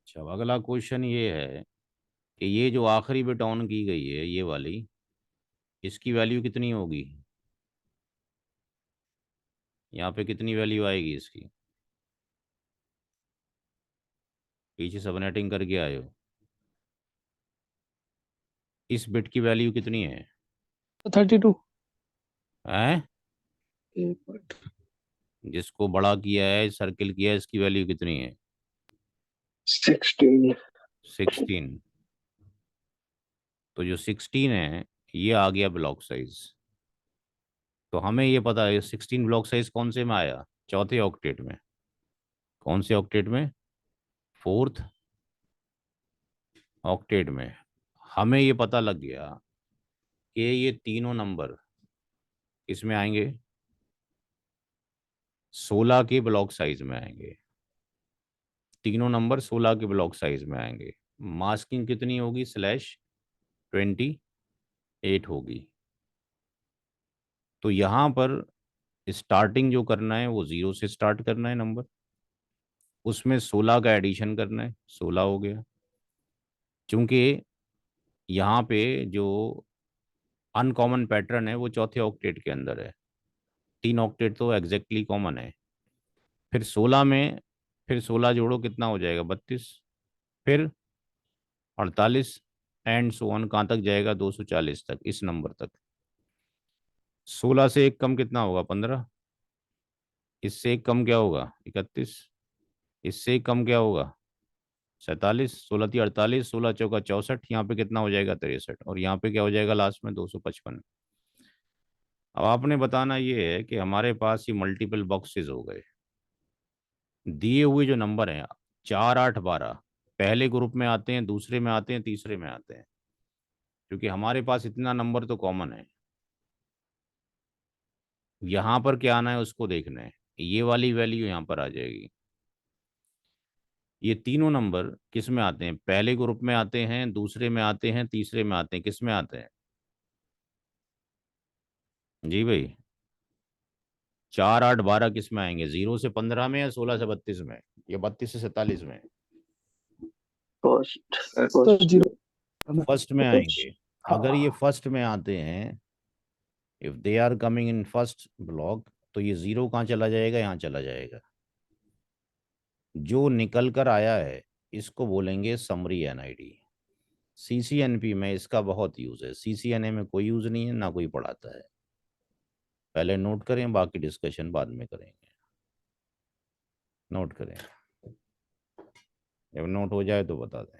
अच्छा, अब अगला क्वेश्चन ये है कि ये जो आखिरी बिट ऑन की गई है ये वाली, इसकी वैल्यू कितनी होगी? यहाँ पे कितनी वैल्यू आएगी इसकी? पीछे सबनेटिंग करके आए हो। इस बिट की वैल्यू कितनी है? 32। हैं? एक मिनट। जिसको बड़ा किया है, सर्किल किया है, इसकी वैल्यू कितनी है? 16। 16। तो जो 16 है ये आ गया ब्लॉक साइज। तो हमें ये पता है 16 ब्लॉक साइज कौन से में आया? चौथे ऑक्टेट में। कौन से ऑक्टेट में? फोर्थ ऑक्टेट में। हमें ये पता लग गया कि ये तीनों नंबर किसमें आएंगे? 16 के ब्लॉक साइज में आएंगे। तीनों नंबर 16 के ब्लॉक साइज में आएंगे। मास्किंग कितनी होगी? /28 होगी। तो यहाँ पर स्टार्टिंग जो करना है वो 0 से स्टार्ट करना है नंबर, उसमें 16 का एडिशन करना है, 16 हो गया। क्योंकि यहाँ पे जो अनकॉमन पैटर्न है वो चौथे ऑक्टेट के अंदर है, 3 ऑक्टेट तो एग्जैक्टली कॉमन है। फिर 16 में, फिर 16 जोड़ो कितना हो जाएगा? 32। फिर 48 एंड सो ऑन, कहाँ तक जाएगा? 240 तक, इस नंबर तक। 16 से एक कम कितना होगा? 15। इससे एक कम क्या होगा? 31। इससे एक कम क्या होगा? 47। 16 × 3 = 48, 16 × 4 = 64, यहाँ पे कितना हो जाएगा? 63, और यहाँ पे क्या हो जाएगा लास्ट में? 255। अब आपने बताना ये है कि हमारे पास ये मल्टीपल बॉक्सेस हो गए, दिए हुए जो नंबर हैं 4, 8, 12 पहले ग्रुप में आते हैं, दूसरे में आते हैं, तीसरे में आते हैं। क्योंकि हमारे पास इतना नंबर तो कॉमन है, यहाँ पर क्या आना है उसको देखना है। ये वाली वैल्यू यहाँ पर आ जाएगी। ये तीनों नंबर किस में आते हैं? पहले ग्रुप में आते हैं, दूसरे में आते हैं, तीसरे में आते हैं। किस में आते हैं जी भाई? 4, 8, 12 किस में आएंगे? 0 से 15 में, या 16 से 32 में, या 32 से 47 में? फर्स्ट सर फर्स्ट 0 फर्स्ट में आएंगे। अगर ये हाँ फर्स्ट में आते हैं, if they are coming in first block, तो ये 0 कहाँ चला जाएगा? यहाँ चला जाएगा। जो निकल कर आया है इसको बोलेंगे समरी एनआईडी। सीसीएनपी में इसका बहुत यूज है, सीसीएनए में कोई यूज नहीं है, ना कोई पढ़ाता है। पहले नोट करें, बाकी डिस्कशन बाद में करेंगे। नोट करें, जब नोट हो जाए तो बता दें।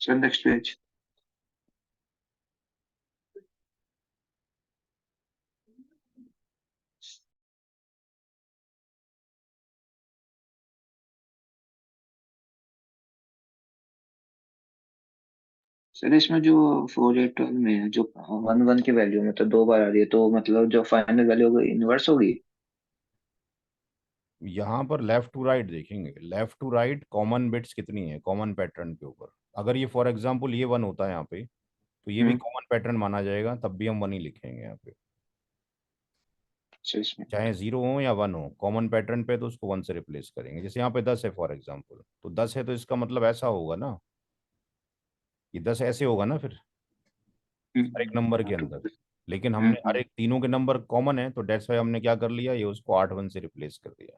Sir next page. सर इसमें जो 4, 8, 12 में है, जो 1, 1 की वैल्यू में तो 2 बार आ रही है, तो मतलब जो फाइनल वैल्यू होगी इनवर्स होगी। यहाँ पर लेफ्ट टू राइट देखेंगे, left to right common bits कितनी है कॉमन पैटर्न के ऊपर। अगर ये फॉर एग्जांपल ये 1 होता है यहाँ पे, तो ये भी हम्म। कॉमन पैटर्न माना जाएगा, तब भी हम 1 ही लिखेंगे यहाँ पे। अच्छा इसमें। चाहे 0 हो या 1 हो, कॉमन पैटर्न पे तो उसको 1 से रिप्लेस करेंगे। जैसे यहाँ पे 10 है फॉर एग्जाम्पल, तो 10 है तो इसका मतलब ऐसा होगा ना, ये 10 ऐसे होगा ना फिर हर एक नंबर के हाँ तो अंदर। लेकिन हमने हर एक तीनों के नंबर कॉमन है, तो डेट्स वाई हमने क्या कर लिया, ये उसको 8 1 से रिप्लेस कर दिया।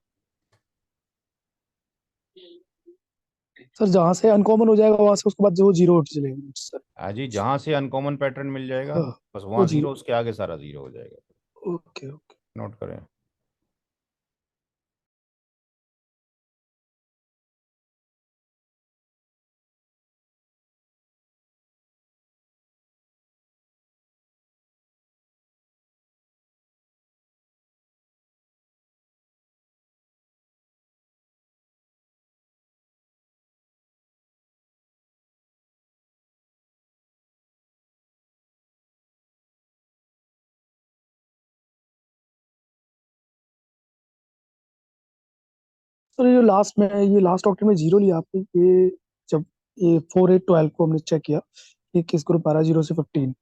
सर जहाँ से अनकॉमन हो जाएगा वहां से उसके बाद जो 0 उठ चलेगा सर। हाँ जी, जहां से अनकॉमन पैटर्न मिल जाएगा, हाँ बस वो वहां 0, 0। उसके आगे सारा 0 हो जाएगा। Okay okay. नोट करें। सर ये लास्ट ऑक्टेट में जीरो लिया आपने, ये जब ये 4 8 12 को हमने चेक किया, ये किस ग्रुप आ रहा है 0 से 15।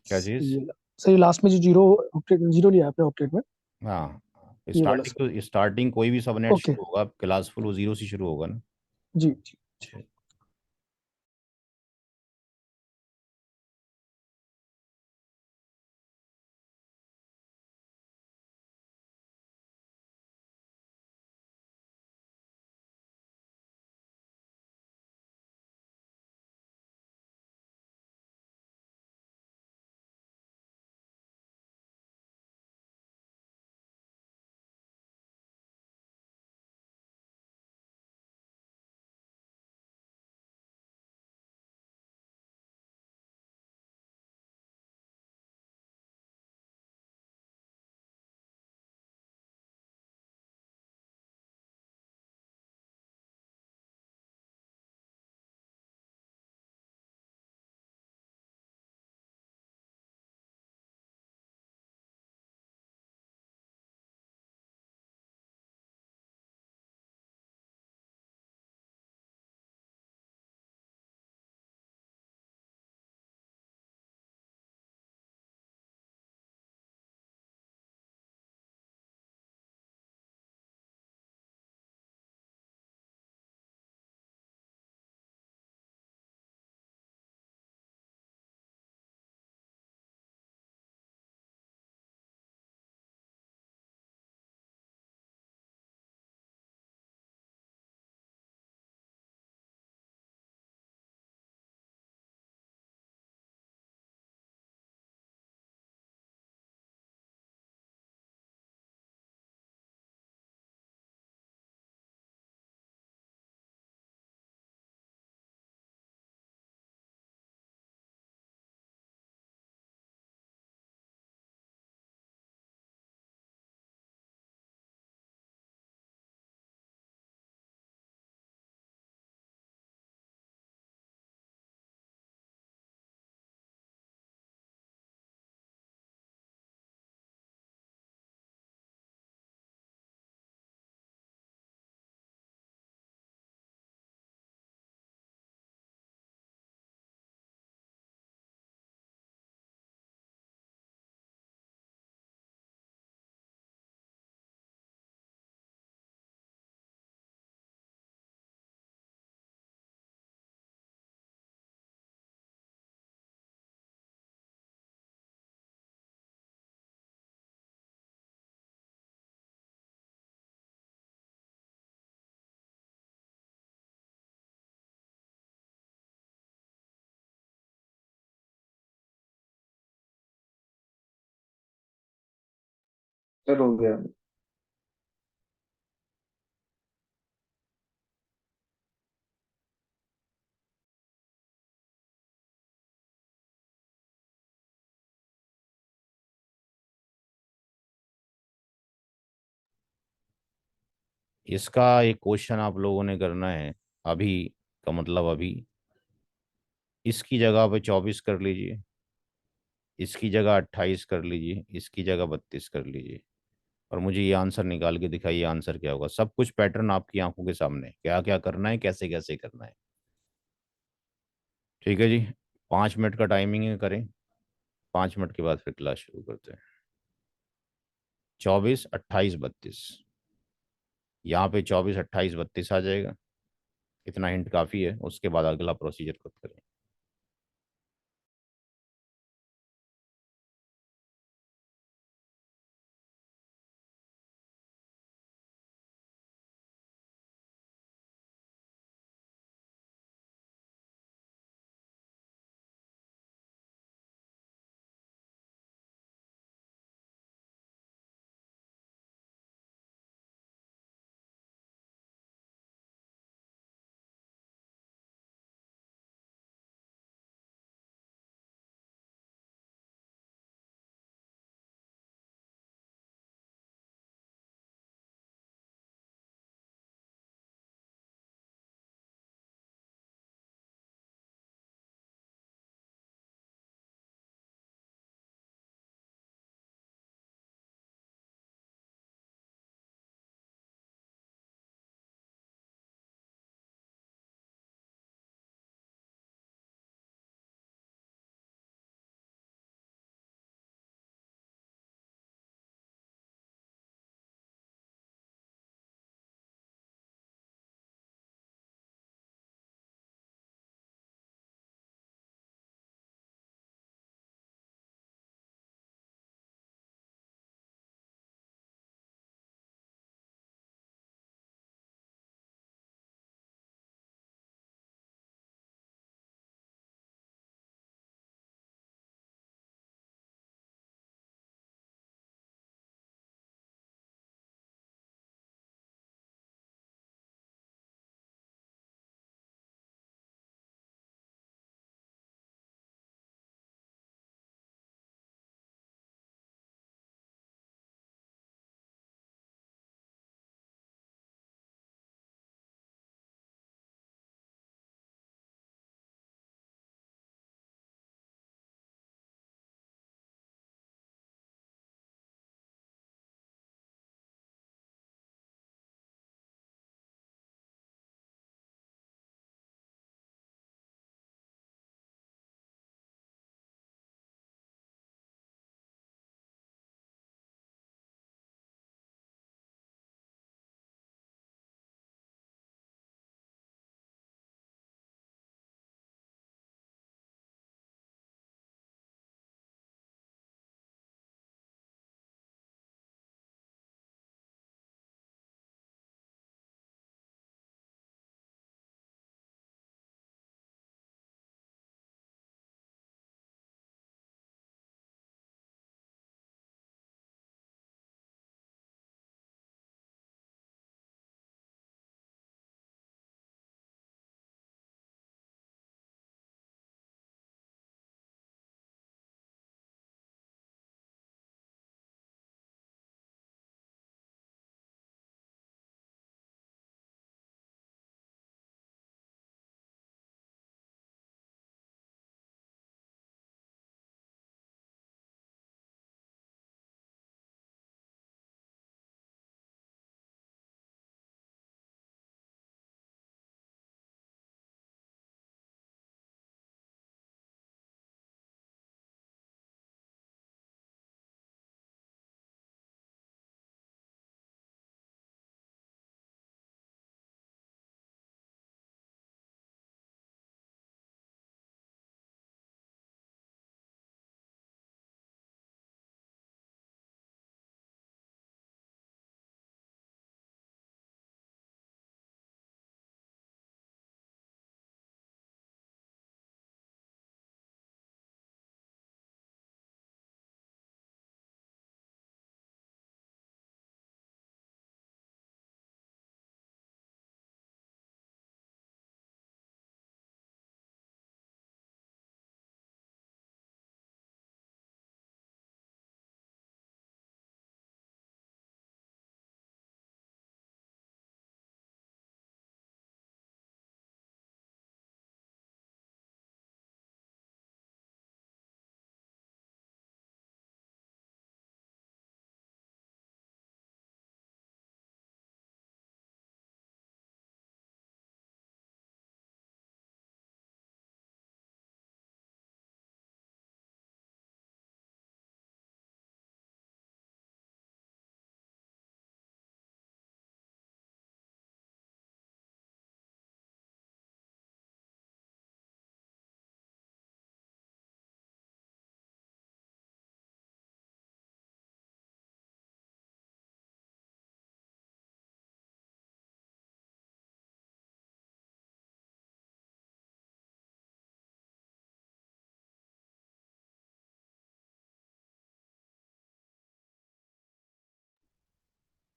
क्या चीज? ये सर ये लास्ट में जो जीरो लिया आपने ऑक्टेट में, हाँ, ये वाला स्टार्टिंग सर। तो स्टार्टिंग कोई भी सबनेट ओके। शुरू होगा क्लासफुल वो जीरो से शुरू होगा ना। जी जी। सर हो गया। इसका एक क्वेश्चन आप लोगों ने करना है। अभी का मतलब अभी इसकी जगह पे 24 कर लीजिए, इसकी जगह 28 कर लीजिए, इसकी जगह 32 कर लीजिए, और मुझे ये आंसर निकाल के दिखाइए आंसर क्या होगा। सब कुछ पैटर्न आपकी आंखों के सामने, क्या क्या करना है, कैसे कैसे करना है। ठीक है जी, 5 मिनट का टाइमिंग है, करें। 5 मिनट के बाद फिर क्लास शुरू करते हैं। 24 28 32, यहाँ पे 24 28 32 आ जाएगा। इतना हिंट काफ़ी है, उसके बाद अगला प्रोसीजर खुद करें।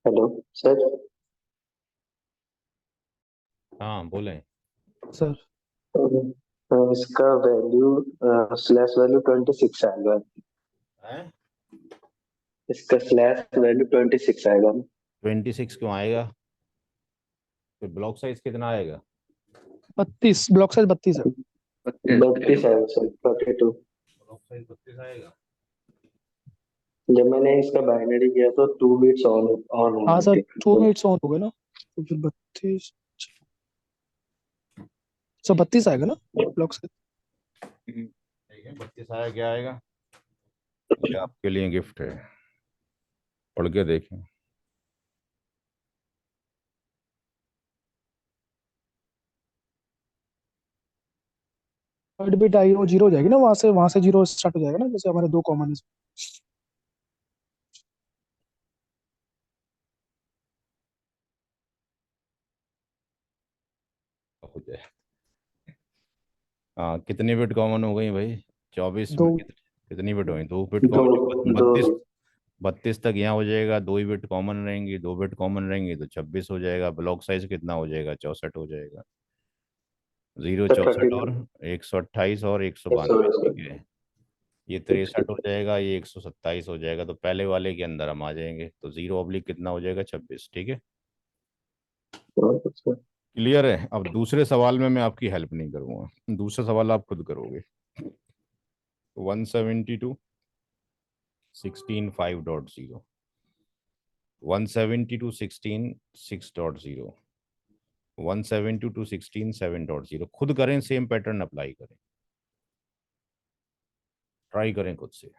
Hello sir. हाँ बोलें। सर इसका वैल्यू स्लैश वैल्यू 26 आएगा। हैं? इसका स्लैश वैल्यू 26 आएगा। 26 क्यों आएगा? फिर ब्लॉक साइज कितना आएगा? 32, ब्लॉक साइज 32 है। 32 आएगा सर, 42। ब्लॉक साइज 32 आएगा। जब मैंने इसका बाइनरी किया तो 2 बिट्स ऑन ऑन हो हाँ गए सर, थे 2 मिनट्स ऑन हो गए ना, तो फिर 32, सर 32 आएगा ना ब्लॉक साइज। ठीक है, 32 आया, क्या आएगा? ये आपके लिए गिफ्ट है, पढ़ के देखें। थर्ड बिट आई वो जीरो हो जाएगी ना, वहां से जीरो स्टार्ट हो जाएगा ना, जैसे हमारे दो कॉमन है। हो जाए। हाँ, कितनी बिट कॉमन हो गई भाई? 24 दो। में कितनी बिट हुई? 2 बिट दो कॉमन। दो 32, 32 तक यहाँ हो जाएगा, 2 ही बिट कॉमन रहेंगी, 2 बिट कॉमन रहेंगी तो 26 हो जाएगा। ब्लॉक साइज कितना हो जाएगा? 64 हो जाएगा। 0, सर 64 32। और 128 और 192, ठीक है। ये 63 हो जाएगा, ये 127 हो जाएगा, तो पहले वाले के अंदर हम आ जाएंगे, तो 0 ऑब्लिक कितना हो जाएगा? 26, ठीक है। क्लियर है? अब दूसरे सवाल में मैं आपकी हेल्प नहीं करूंगा, दूसरा सवाल आप खुद करोगे। 172 16 5.0, 172 16 6.0, 172 16 7.0, खुद करें, सेम पैटर्न अप्लाई करें, ट्राई करें खुद से।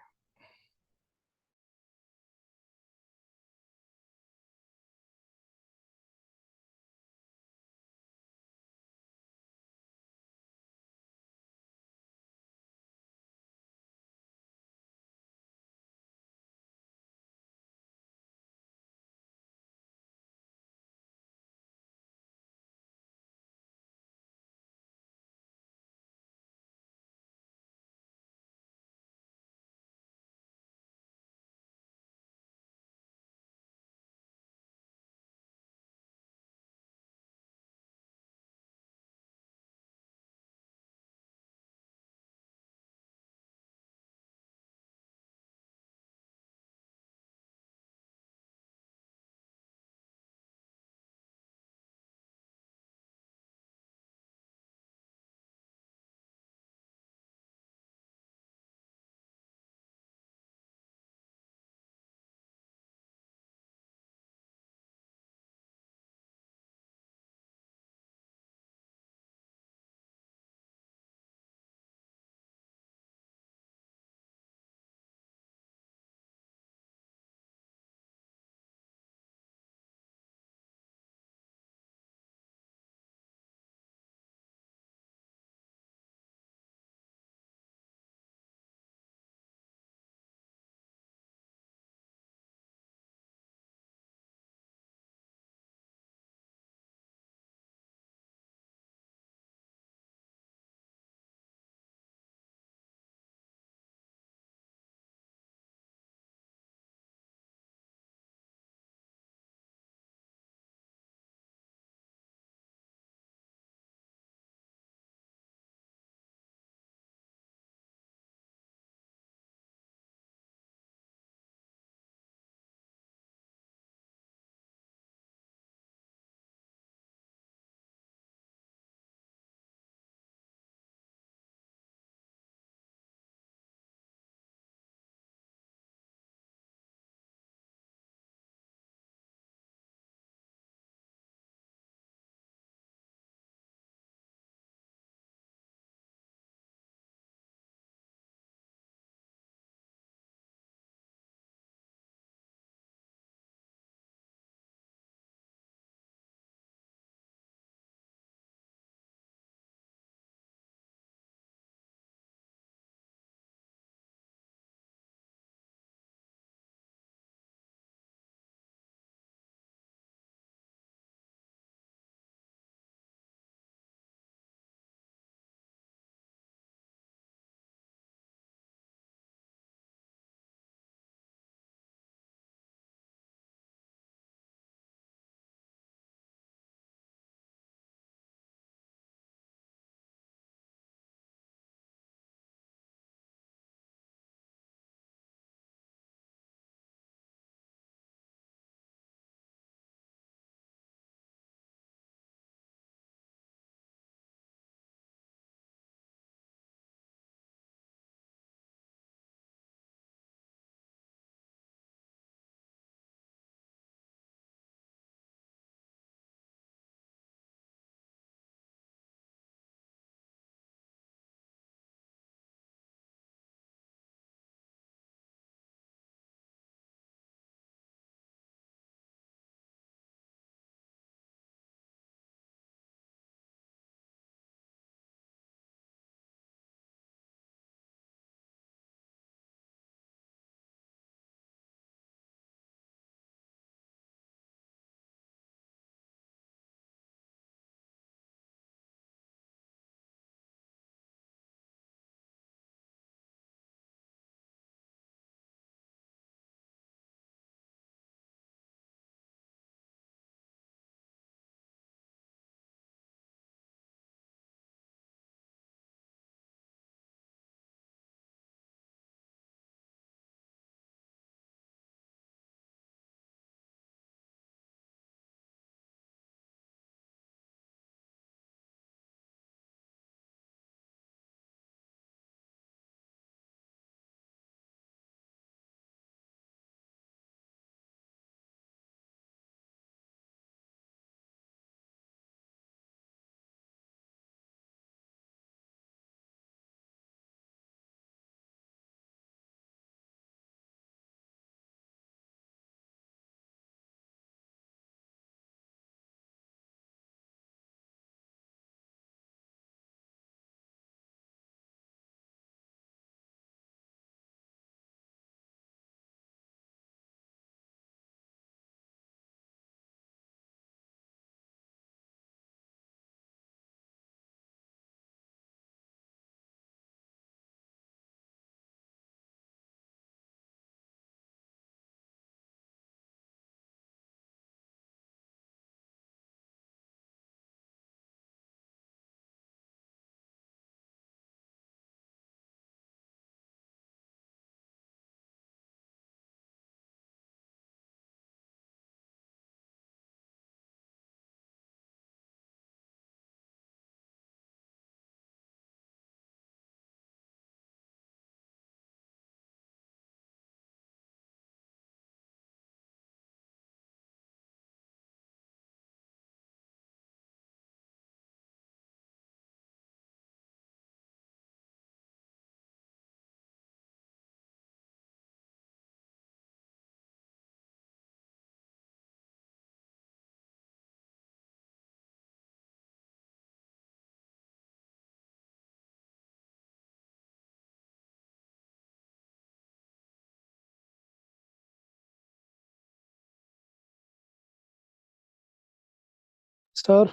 सर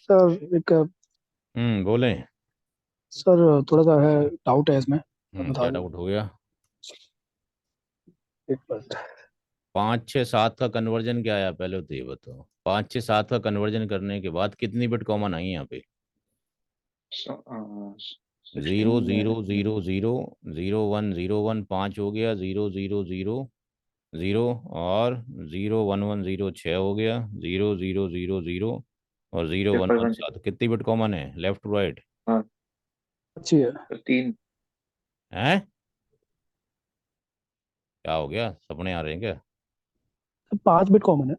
सर एक बोले। सर थोड़ा सा है, डाउट है इसमें, आप बता क्या दो। डाउट हो गया? एक मिनट। 5 6 7 का कन्वर्जन क्या आया पहले तो ये बताओ। 5 6 7 का कन्वर्जन करने के बाद कितनी बिट कॉमन आई यहाँ पे? 0 16 0 में 0 0 0 1 0 1 5 हो गया, 0 0 0 0 और 0 1 1 0 6 हो गया, 0 0 0 0 और 0 1 पेपर 1 वन। 7। कितनी बिट कॉमन है लेफ्ट टू राइट? हाँ, अच्छी है। तो 3। हैं? क्या हो गया, सपने आ रहे हैं क्या? 5 बिट कॉमन है।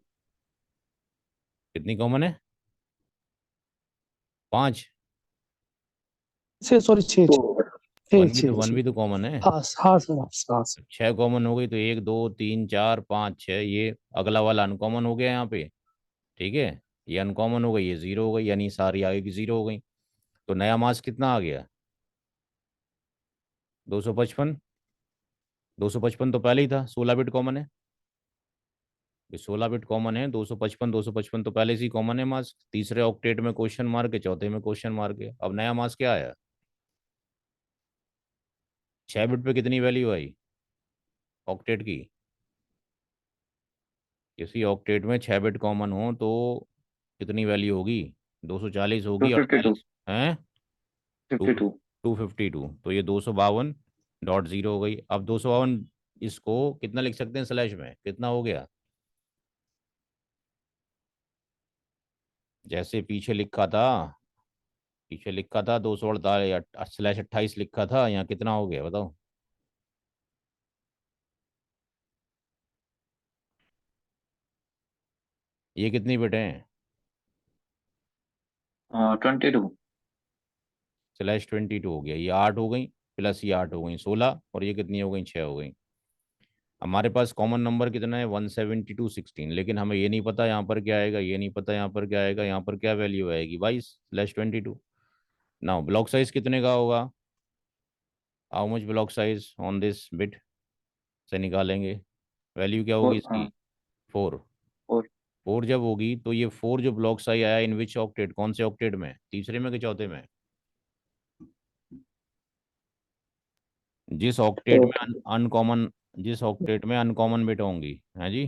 कितनी कॉमन है? 5। छः, सॉरी, छः छः छः छः वन छः। भी तो कॉमन है। हाँ हाँ सर, हाँ हाँ सर। 6 कॉमन हो गई तो 1 2 3 4 5 6, ये अगला वाला अनकॉमन हो गया यहाँ पे। ठीक है, ये अनकॉमन हो गई, ये 0 हो गई, यानी सारी आगे की 0 हो गई। तो नया मास कितना आ गया? 255। 255 तो पहले ही था, 16 बिट कॉमन है। ये 16 बिट कॉमन है, 255 255 तो पहले से ही कॉमन है मास। तीसरे ऑक्टेट में क्वेश्चन मार्क है, चौथे में क्वेश्चन मार्क है। अब नया मास क्या आया? 6 बिट पे कितनी वैल्यू आई ऑक्टेट की? किसी ऑक्टेट में 6 बिट कॉमन हो तो कितनी वैल्यू होगी? 240 होगी, 252। 48 हैं। टू 52। 252, तो ये 252.0 हो गई। अब 252 इसको कितना लिख सकते हैं स्लैश में, कितना हो गया? जैसे पीछे लिखा था 248/28 लिखा था, यहाँ कितना हो गया बताओ? ये कितनी बिट है? 22। /22 हो गया, ये 8 हो गई, प्लस ये 8 हो गई 16, और ये कितनी हो गई? 6 हो गई। हमारे पास कॉमन नंबर कितना है? 172/16, लेकिन हमें ये नहीं पता यहाँ पर क्या आएगा, ये नहीं पता यहाँ पर क्या आएगा, यहाँ पर क्या वैल्यू आएगी 22/22। नाउ ब्लॉक साइज कितने का होगा? How much block size on this bit से निकालेंगे? वैल्यू क्या होगी 4। इसकी? हाँ, 4। 4। 4 जब होगी तो ये 4 जो ब्लॉक साइज आया इन विच ऑक्टेट, कौन से ऑक्टेट में, तीसरे में कि चौथे में? जिस ऑक्टेट तो में अनकॉमन जिस ऑक्टेट में अनकॉमन बिट होंगी, है जी।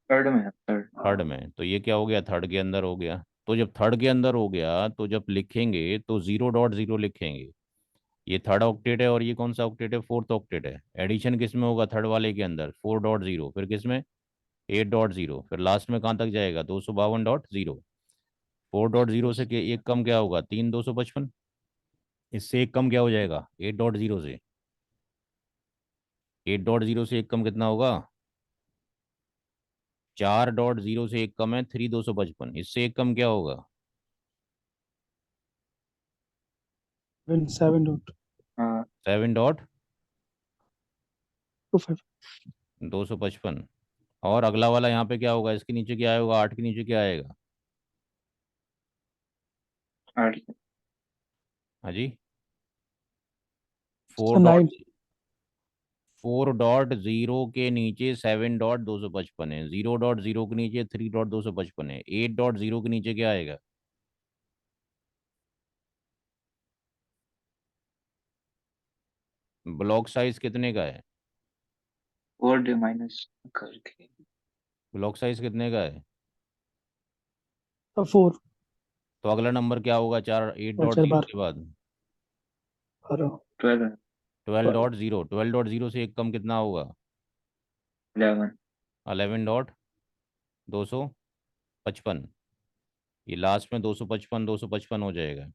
थर्ड में है, थर्ड। थर्ड में, तो ये क्या हो गया? थर्ड के अंदर हो गया। तो जब थर्ड के अंदर हो गया तो जब लिखेंगे तो 0.0 लिखेंगे। ये थर्ड ऑक्टेट है और ये कौन सा ऑक्टेट है? फोर्थ ऑक्टेट है। एडिशन किस में होगा? थर्ड वाले के अंदर 4.0, फिर किस में? 8.0, फिर लास्ट में कहाँ तक जाएगा? 252.0। 4.0 से एक कम क्या होगा? 3 255। इससे एक कम क्या हो जाएगा 8.0 से? 8.0 से एक कम कितना होगा? 4.0 से एक कम है 3 255। इससे एक कम क्या होगा? 7.25। 7.255। और अगला वाला यहाँ पे क्या होगा? इसके नीचे क्या आएगा? 8 के नीचे क्या आएगा? 8। हाँ जी। Four dot 9। 4.0 के नीचे 7.255 है, 0.0 के नीचे 3.255 है, 8.0 के नीचे क्या आएगा? ब्लॉक साइज कितने का है? और डे माइनस करके ब्लॉक साइज कितने का है? 4। तो अगला नंबर क्या होगा चार एट और डॉट 4 जीरो बार। के बाद? और 12 है। 12.0। 12.0 से एक कम कितना होगा? 11। 11.255। ये लास्ट में 255 हो जाएगा।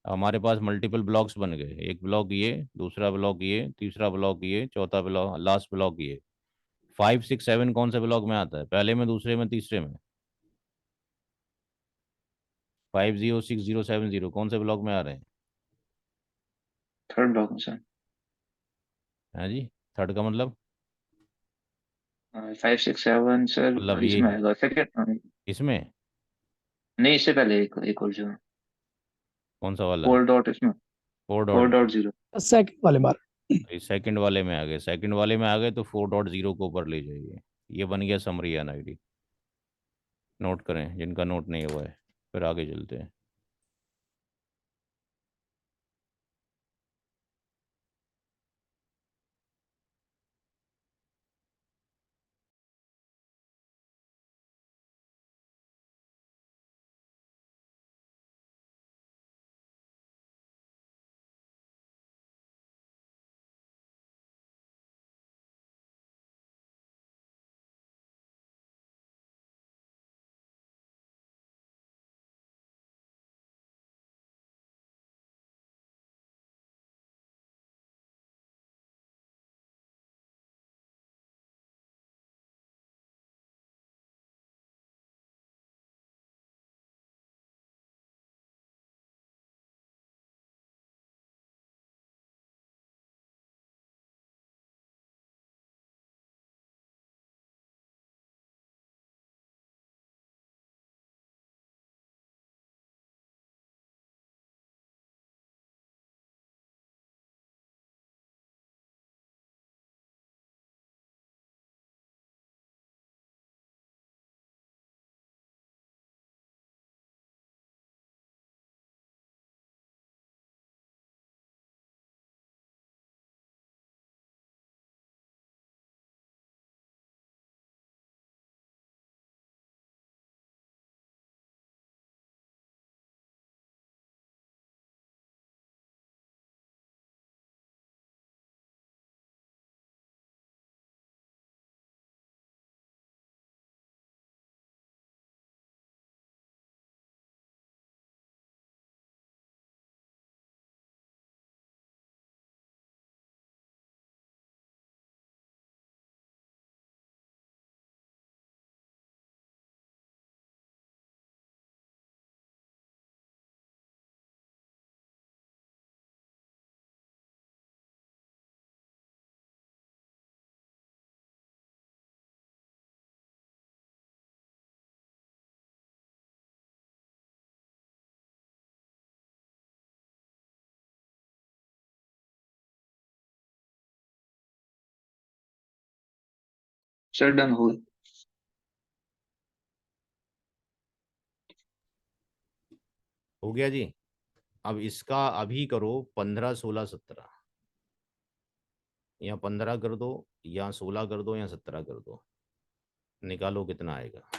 हमारे पास मल्टीपल ब्लॉक्स बन गए, एक ब्लॉक ये, दूसरा ब्लॉक ये, तीसरा ब्लॉक ये, चौथा ब्लॉक, लास्ट ब्लॉक ये। 5 6 7 कौन से ब्लॉक में आता है? पहले में, दूसरे में, तीसरे में? 5 0 6 0 7 0 कौन से ब्लॉक में आ रहे हैं? थर्ड ब्लॉक में सर। हाँ जी। थर्ड का मतलब? 5 6 7 मतलब सर ये इसमें आएगा सेकंड। इसमें नहीं, इससे पहले एक और जो कौन सा वाला? 4 डॉट इसमें। 4 4.0। डॉट 0। सेकंड वाले मार। सेकंड वाले में आ गए, सेकंड वाले में आ गए तो 4.0 को ऊपर ले जाइए। ये बन गया समरी एनआईडी। नोट करें जिनका नोट नहीं हुआ है, फिर आगे चलते हैं। सर डन हो गया। हो गया जी। अब इसका अभी करो 15, 16, 17, या 15 कर दो, या 16 कर दो, या 17 कर दो। निकालो कितना आएगा।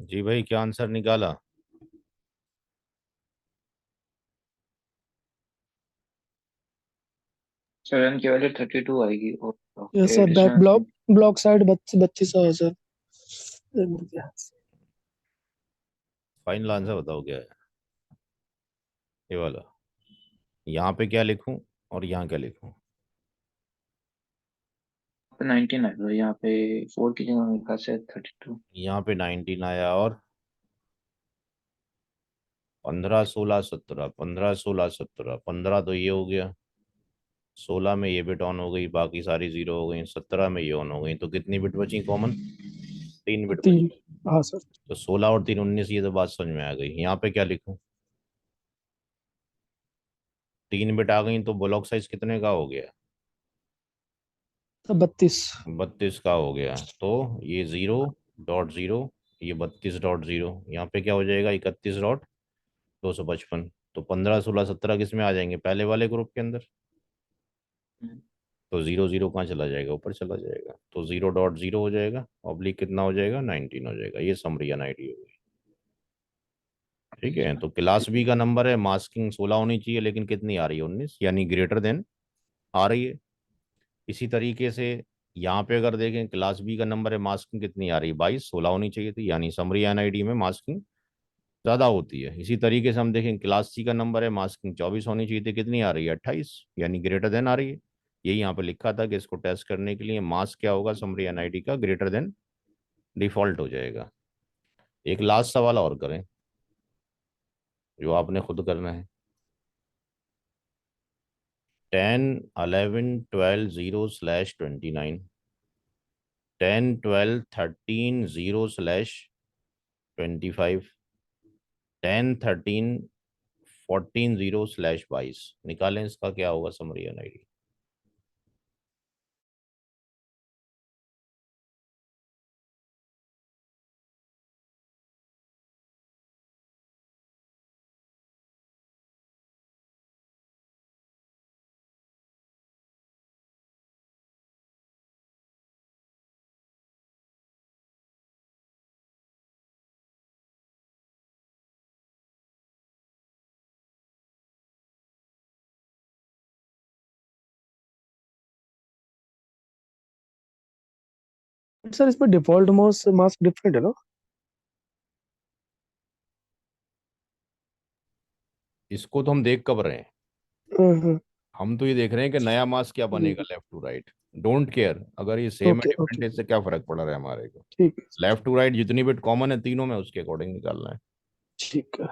जी भाई, क्या आंसर निकाला? सर रन की वैल्यू 32 आएगी और यस सर, बैक इसमें ब्लॉक साइड 32 है सर। फाइनल आंसर बताओ क्या है ये वाला। यहाँ पे क्या लिखूं और यहाँ क्या लिखूं? 19 आएगा, यहाँ पे 4 की जगह मेरे ख्याल से 32। यहाँ पे 19 आया, और 15 16 17, 15 16 17, 15 तो ये हो गया, 16 में ये बिट ऑन हो गई, बाकी सारी जीरो हो गई, 17 में ये ऑन हो गई, तो कितनी बिट बची कॉमन? 3 बिट बची। 3। हाँ सर। तो 16 और 3 19, ये तो बात समझ में आ गई। यहाँ पे क्या लिखूं? 3 बिट आ गई तो ब्लॉक साइज कितने का हो गया? सर 32। 32 का हो गया। तो ये 0.0, ये 32.0, यहाँ पे क्या हो जाएगा? 31.255। तो 15 16 17 किस में आ जाएंगे? पहले वाले ग्रुप के अंदर। तो 0 0 कहाँ चला जाएगा? ऊपर चला जाएगा, तो 0.0 हो जाएगा, ऑब्लिक कितना हो जाएगा? 19 हो जाएगा। ये समरी एनआईडी हो गई। ठीक है, तो क्लास बी का नंबर है, मास्किंग 16 होनी चाहिए, लेकिन कितनी आ रही है? 19, यानी ग्रेटर देन आ रही है। इसी तरीके से यहाँ पे अगर देखें, क्लास बी का नंबर है, मास्किंग कितनी आ रही है? 22, 16 होनी चाहिए थी, यानी समरी एनआईडी में मास्किंग ज़्यादा होती है। इसी तरीके से हम देखें, क्लास सी का नंबर है, मास्किंग 24 होनी चाहिए थी, कितनी आ रही है? 28, यानी ग्रेटर देन आ रही है। यही यहाँ पे लिखा था कि इसको टेस्ट करने के लिए मास्क क्या होगा समरी एनआईडी का? ग्रेटर देन डिफॉल्ट हो जाएगा। एक लास्ट सवाल और करें, जो आपने खुद करना है। 10 11 12 0/29, 10 12 13 0/25, 10 13 14 0/22। निकालें इसका क्या होगा समरी एनआईडी। सर इसमें डिफॉल्ट मास्क डिफरेंट है ना? इसको तो हम देख कब रहे हैं? हाँ। हम तो ये देख रहे हैं कि नया मास क्या बनेगा, left to right. Don't care अगर ये सेम है ओके डिफरेंट ओके। है, इससे क्या फर्क पड़ रहा है हमारे को। ठीक है। लेफ्ट टू राइट जितनी बिट कॉमन है तीनों में, उसके अकॉर्डिंग निकालना है। ठीक है।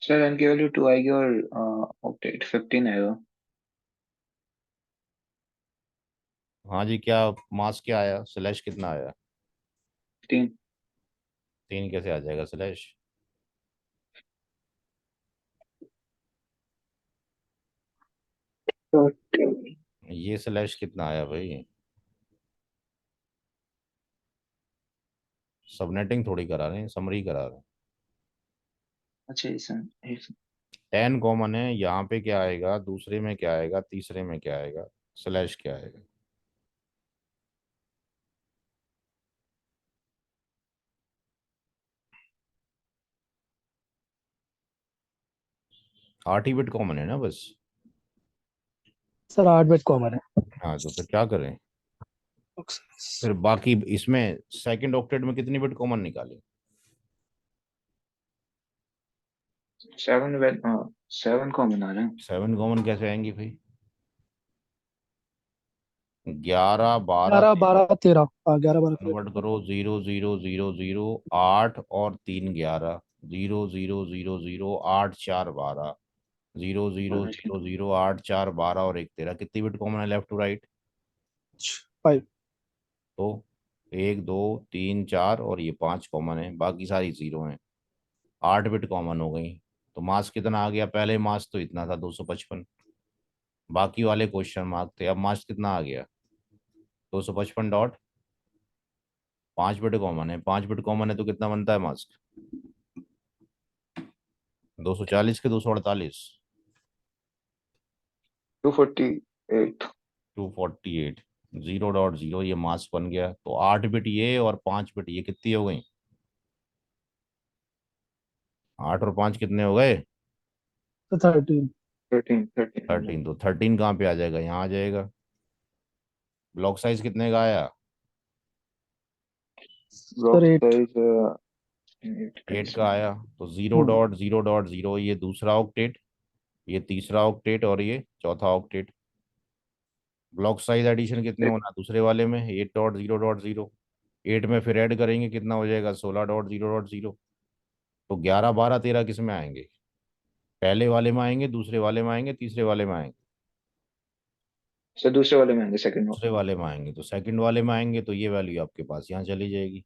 सर एन की वैल्यू 2 आएगी और ऑक्टेट 15 आएगा। हाँ जी, क्या मास क्या आया, स्लैश कितना आया? 3। 3 कैसे आ जाएगा स्लैश? ये स्लैश कितना आया भाई? सबनेटिंग थोड़ी करा रहे हैं, समरी करा रहे हैं। अच्छा ये सर 10 कॉमन है, यहाँ पे क्या आएगा, दूसरे में क्या आएगा, तीसरे में क्या आएगा, स्लैश क्या आएगा? आठ ही बिट कॉमन है ना बस? सर 8 बिट कॉमन है। हाँ तो फिर क्या करें? Okay. फिर बाकी इसमें सेकंड ऑक्टेट में कितनी बिट कॉमन निकाले? 7 कॉमन आ रहे हैं। 7 कॉमन कैसे आएंगी भाई? 11 12 11 12 13, हाँ 11 12 कन्वर्ट 13। करो, 0 0 0 0 8 और 3 11, 0 0 0 0 8 4 12, 0 0 0 0 8 4 12 और एक 13, कितनी बिट कॉमन है लेफ्ट टू राइट? 5। तो 1 2 3 4 और ये 5 कॉमन है, बाकी सारी जीरो हैं। 8 बिट कॉमन हो गई। तो मास कितना आ गया? पहले मास तो इतना था 255, बाकी वाले क्वेश्चन मार्क थे, अब मास कितना आ गया? 255 डॉट 5 बिट कॉमन है, 5 बिट कॉमन है तो कितना बनता है मास्क? 240 के 248? 248। 248, 0.0, ये मास बन गया। तो 8 बिट ये और 5 बिट ये कितनी हो गई? 8 और 5 कितने हो गए? तो 13। 13 13। तो 13 कहाँ पे आ जाएगा? यहाँ आ जाएगा। ब्लॉक साइज कितने का आया? Block sir 8। साइज 8 का आया। तो जीरो हम्म। डॉट जीरो डॉट जीरो ये दूसरा ऑक्टेट, ये तीसरा ऑक्टेट और ये चौथा ऑक्टेट। ब्लॉक साइज एडिशन कितने होना दूसरे वाले में? 8.0.0। 8 में फिर ऐड करेंगे कितना हो जाएगा? 16.0.0। तो 11 12 13 किस में आएंगे? पहले वाले में आएंगे, दूसरे वाले में आएंगे, तीसरे वाले में आएंगे? सर दूसरे वाले में आएंगे, सेकंड दूसरे वाले में आएंगे। तो सेकंड वाले में आएंगे तो ये वैल्यू आपके पास यहाँ चली जाएगी,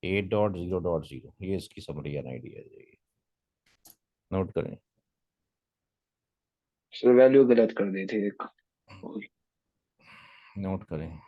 8.0.0। ये इसकी समरी एन आइडिया जाएगी। नोट करें। सर वैल्यू गलत कर दी थी एक। नोट करें।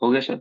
हो गया सर।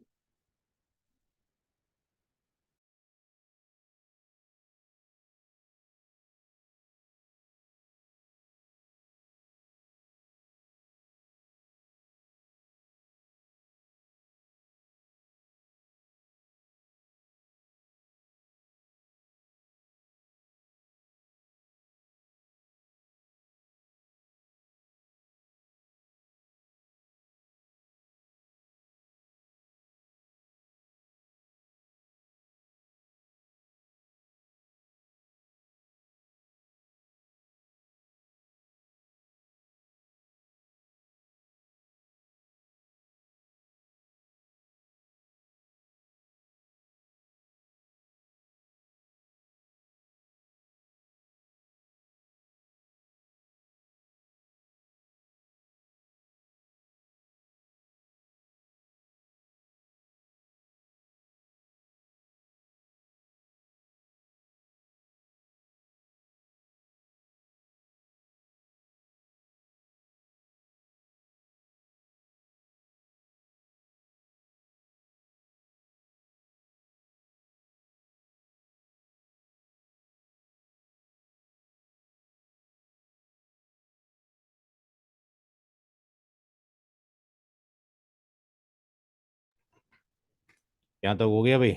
यहाँ तक हो गया भाई।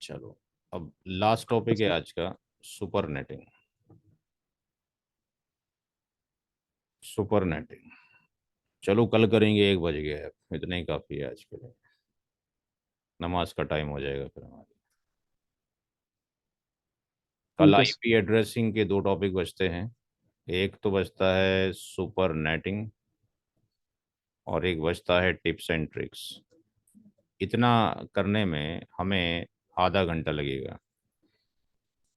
चलो, अब लास्ट टॉपिक है सर। आज का, सुपर नेटिंग। सुपर नेटिंग, चलो कल करेंगे, 1 बज गया है, इतना ही काफ़ी है आज के लिए। नमाज का टाइम हो जाएगा फिर हमारी। कल ठीक है सर। आईपी एड्रेसिंग के 2 टॉपिक बचते हैं। एक तो बचता है सुपर नेटिंग, और एक बचता है टिप्स एंड ट्रिक्स। इतना करने में हमें आधा घंटा लगेगा।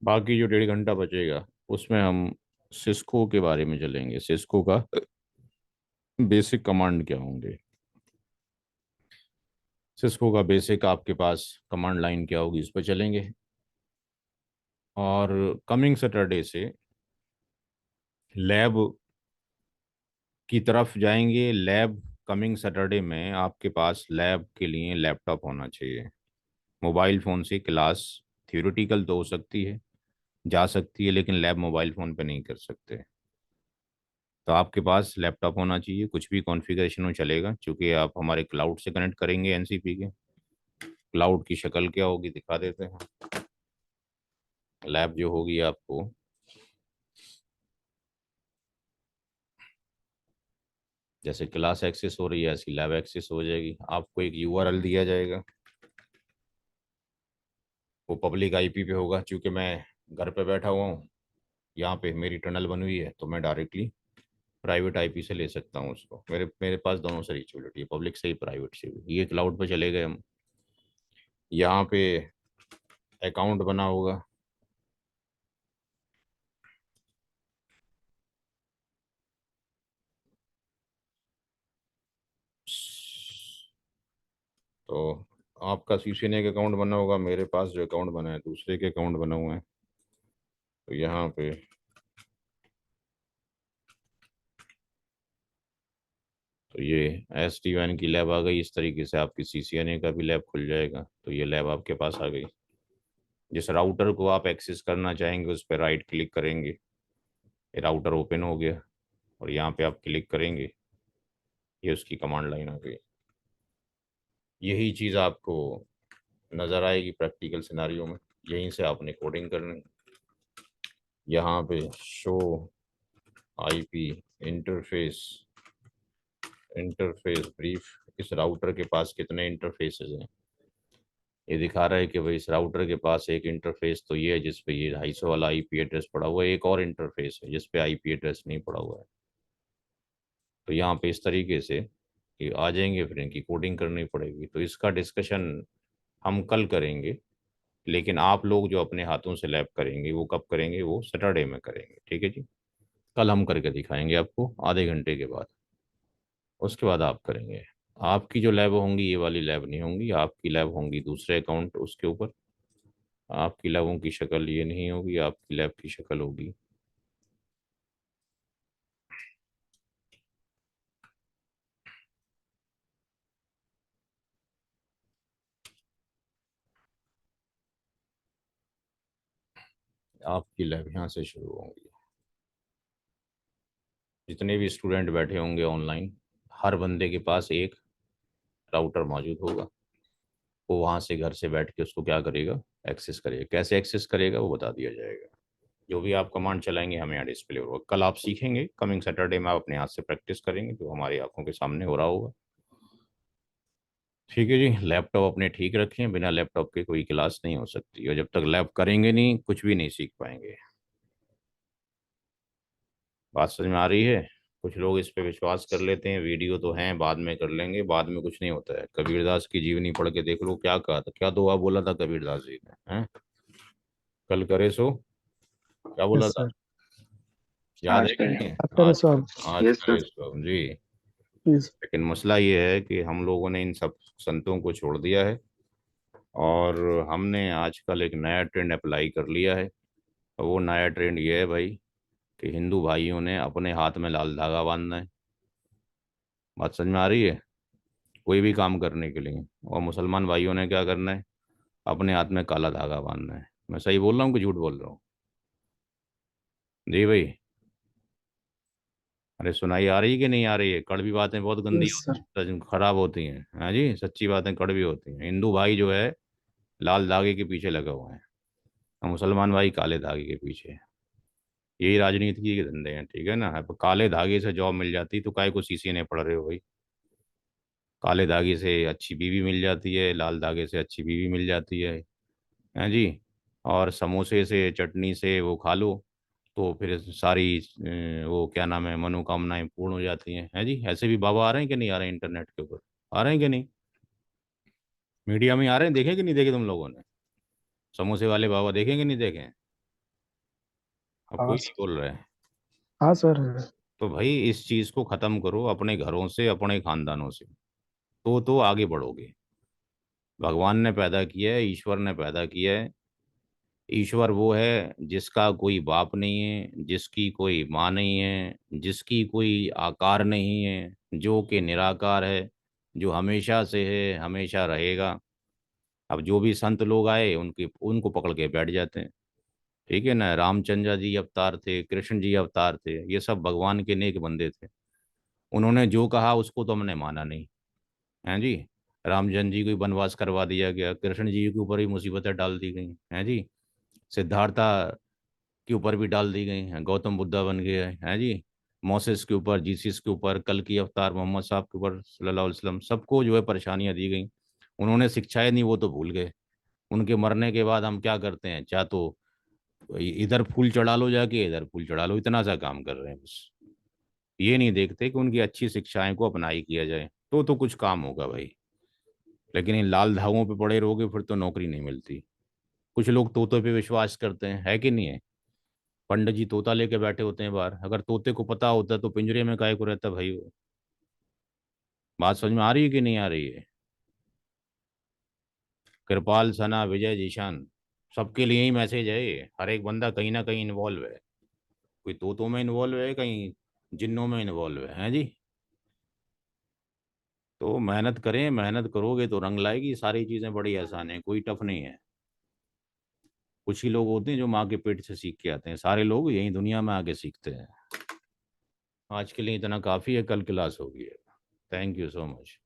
बाकी जो 1.5 घंटा बचेगा उसमें हम सिस्को के बारे में चलेंगे। सिस्को का बेसिक कमांड क्या होंगे, सिस्को का बेसिक आपके पास कमांड लाइन क्या होगी, इस पर चलेंगे। और कमिंग सैटरडे से लैब की तरफ जाएंगे। लैब कमिंग सैटरडे में आपके पास लैब के लिए लैपटॉप होना चाहिए। मोबाइल फ़ोन से क्लास थियोरेटिकल तो हो सकती है, जा सकती है, लेकिन लैब मोबाइल फ़ोन पे नहीं कर सकते। तो आपके पास लैपटॉप होना चाहिए, कुछ भी कॉन्फ़िगरेशन में चलेगा, क्योंकि आप हमारे क्लाउड से कनेक्ट करेंगे एनसीपी के। क्लाउड की शक्ल क्या होगी दिखा देते हैं। लैब जो होगी आपको, जैसे क्लास एक्सेस हो रही है ऐसी लैब एक्सेस हो जाएगी। आपको एक यूआरएल दिया जाएगा, वो पब्लिक आईपी पे होगा। क्योंकि मैं घर पे बैठा हुआ हूँ, यहाँ पे मेरी टनल बनी हुई है, तो मैं डायरेक्टली प्राइवेट आईपी से ले सकता हूँ उसको। मेरे मेरे पास दोनों से रीचेबिलिटी है, पब्लिक से ही प्राइवेट से भी। ये क्लाउड पे चले गए हम। यहाँ पे अकाउंट बना होगा, तो आपका सीसीएन का अकाउंट बना होगा, मेरे पास जो अकाउंट बना है दूसरे के अकाउंट बना हुआ है। तो यहाँ पे तो ये SD-WAN की लैब आ गई। इस तरीके से आपकी CCNA का भी लैब खुल जाएगा। तो ये लैब आपके पास आ गई। जिस राउटर को आप एक्सेस करना चाहेंगे उस पर राइट क्लिक करेंगे, ये राउटर ओपन हो गया, और यहाँ पे आप क्लिक करेंगे, ये उसकी कमांड लाइन आ गई। यही चीज़ आपको नज़र आएगी प्रैक्टिकल सिनारियों में। यहीं से आपने कोडिंग करनी। यहाँ पे show IP interface, interface brief. इस राउटर के पास कितने इंटरफेसेस हैं, ये दिखा रहा है कि भाई इस राउटर के पास एक इंटरफेस तो ये है जिसपे ये 250 वाला आईपी एड्रेस पड़ा हुआ है। एक और इंटरफेस है जिसपे आईपी एड्रेस नहीं पड़ा हुआ है। तो यहाँ पे इस तरीके से कि आ जाएंगे, फिर इनकी कोडिंग करनी पड़ेगी। तो इसका डिस्कशन हम कल करेंगे, लेकिन आप लोग जो अपने हाथों से लैब करेंगे वो कब करेंगे, वो सैटरडे में करेंगे। ठीक है जी, कल हम करके दिखाएंगे आपको आधे घंटे के बाद। उसके बाद आप करेंगे। आपकी जो लैब होंगी ये वाली लैब नहीं होंगी, आपकी लैब होंगी दूसरे अकाउंट उसके ऊपर। आपकी लैबों की शक्ल ये नहीं होगी, आपकी लैब की शक्ल होगी आपकी लैब यहाँ से शुरू होंगी। जितने भी स्टूडेंट बैठे होंगे ऑनलाइन, हर बंदे के पास एक राउटर मौजूद होगा। वो वहाँ से घर से बैठ के उसको क्या करेगा, एक्सेस करेगा। कैसे एक्सेस करेगा वो बता दिया जाएगा। जो भी आप कमांड चलाएंगे हमें यहाँ डिस्प्ले होगा। कल आप सीखेंगे, कमिंग सैटरडे में आप अपने हाथ से प्रैक्टिस करेंगे जो हमारी आंखों के सामने हो रहा होगा। ठीक है जी। लैपटॉप अपने ठीक रखें, बिना लैपटॉप के कोई क्लास नहीं हो सकती, और जब तक लैब करेंगे नहीं कुछ भी नहीं सीख पाएंगे। बात समझ में आ रही है? कुछ लोग इस पे विश्वास कर लेते हैं, वीडियो तो हैं, बाद में कर लेंगे, बाद में कुछ नहीं होता है। कबीरदास की जीवनी पढ़ के देख लो, क्या कहा था, क्या दुआ बोला था कबीरदास जी ने, हैं? कल करे सो, क्या बोला यस था, सर। याद आज है कि करें। नहीं है? डॉक्टर आज साहब। आज यस करे सर। So ji. प्लीज। लेकिन मसला ये है कि हम लोगों ने इन सब संतों को छोड़ दिया है, और हमने आजकल एक नया ट्रेंड अप्लाई कर लिया है। और वो नया ट्रेंड ये है भाई, कि हिंदू भाइयों ने अपने हाथ में लाल धागा बांधना है। बात समझ में आ रही है? कोई भी काम करने के लिए। और मुसलमान भाइयों ने क्या करना है, अपने हाथ में काला धागा बांधना है। मैं सही बोल रहा हूँ कि झूठ बोल रहा हूँ? जी भाई। अरे सुनाई आ रही है कि नहीं आ रही है? कड़वी बातें बहुत गंदी यस होती सर। हैं, खराब होती हैं। हाँ जी, सच्ची बातें कड़वी होती हैं। हिंदू भाई जो है लाल धागे के पीछे लगा हुआ है, और मुसलमान भाई काले धागे के पीछे है। यही राजनीति के धंधे हैं, ठीक है ना? अब काले धागे से जॉब मिल जाती तो काय को सीसीए पढ़ रहे हो भाई? काले धागे से अच्छी बीवी मिल जाती है, लाल धागे से अच्छी बीवी मिल जाती है जी। और समोसे से चटनी से वो खा लो तो फिर सारी वो क्या नाम है, मनोकामनाएं पूर्ण हो जाती हैं जी। ऐसे भी बाबा आ रहे हैं कि नहीं आ रहे हैं इंटरनेट के ऊपर? आ रहे हैं कि नहीं? मीडिया में आ रहे हैं, देखे कि नहीं देखे तुम लोगों ने? समोसे वाले बाबा देखे कि नहीं देखे? अब हाँ कोई नहीं बोल रहा है। हाँ सर। तो भाई इस चीज को खत्म करो अपने घरों से, अपने खानदानों से, तो आगे बढ़ोगे। भगवान ने पैदा किया है, ईश्वर ने पैदा किया है। ईश्वर वो है जिसका कोई बाप नहीं है, जिसकी कोई माँ नहीं है, जिसकी कोई आकार नहीं है, जो कि निराकार है, जो हमेशा से है, हमेशा रहेगा। अब जो भी संत लोग आए उनकी उनको पकड़ के बैठ जाते हैं। ठीक है ना? रामचंद्र जी अवतार थे, कृष्ण जी अवतार थे, ये सब भगवान के नेक बंदे थे। उन्होंने जो कहा उसको तो हमने माना नहीं, है जी। रामचंद्र जी को भी वनवास करवा दिया गया, कृष्ण जी के ऊपर भी मुसीबतें डाल दी गई, हैं जी। सिद्धार्था के ऊपर भी डाल दी गई हैं, गौतम बुद्धा बन गए हैं जी। मोसेस के ऊपर, जीसस के ऊपर, कल की अवतार मोहम्मद साहब के ऊपर सल्लल्लाहु अलैहि वसल्लम, सबको जो है परेशानियां दी गई। उन्होंने शिक्षाएं नहीं, वो तो भूल गए। उनके मरने के बाद हम क्या करते हैं, चाहे तो इधर फूल चढ़ा लो, जाके इधर फूल चढ़ा लो, इतना सा काम कर रहे हैं बस। ये नहीं देखते कि उनकी अच्छी शिक्षाएं को अपनाई किया जाए, तो कुछ काम होगा भाई। लेकिन इन लाल धागों पे पड़े रहोगे फिर तो नौकरी नहीं मिलती। कुछ लोग तोतों पे विश्वास करते हैं, है कि नहीं है? पंडित जी तोता लेके बैठे होते हैं बाहर, अगर तोते को पता होता तो पिंजरे में काहे को रहता भाई वो? बात समझ में आ रही है कि नहीं आ रही है? कृपाल, सना, विजय, जीशान, सबके लिए ही मैसेज है ये। हर एक बंदा कहीं ना कहीं इन्वॉल्व है। कोई तोतों में इन्वॉल्व है, कहीं जिन्नों में इन्वॉल्व है जी। तो मेहनत करें, मेहनत करोगे तो रंग लाएगी। सारी चीज़ें बड़ी आसान है, कोई टफ नहीं है। कुछ ही लोग होते हैं जो माँ के पेट से सीख के आते हैं, सारे लोग यही दुनिया में आके सीखते हैं। आज के लिए इतना काफ़ी है, कल क्लास होगी। Thank you so much.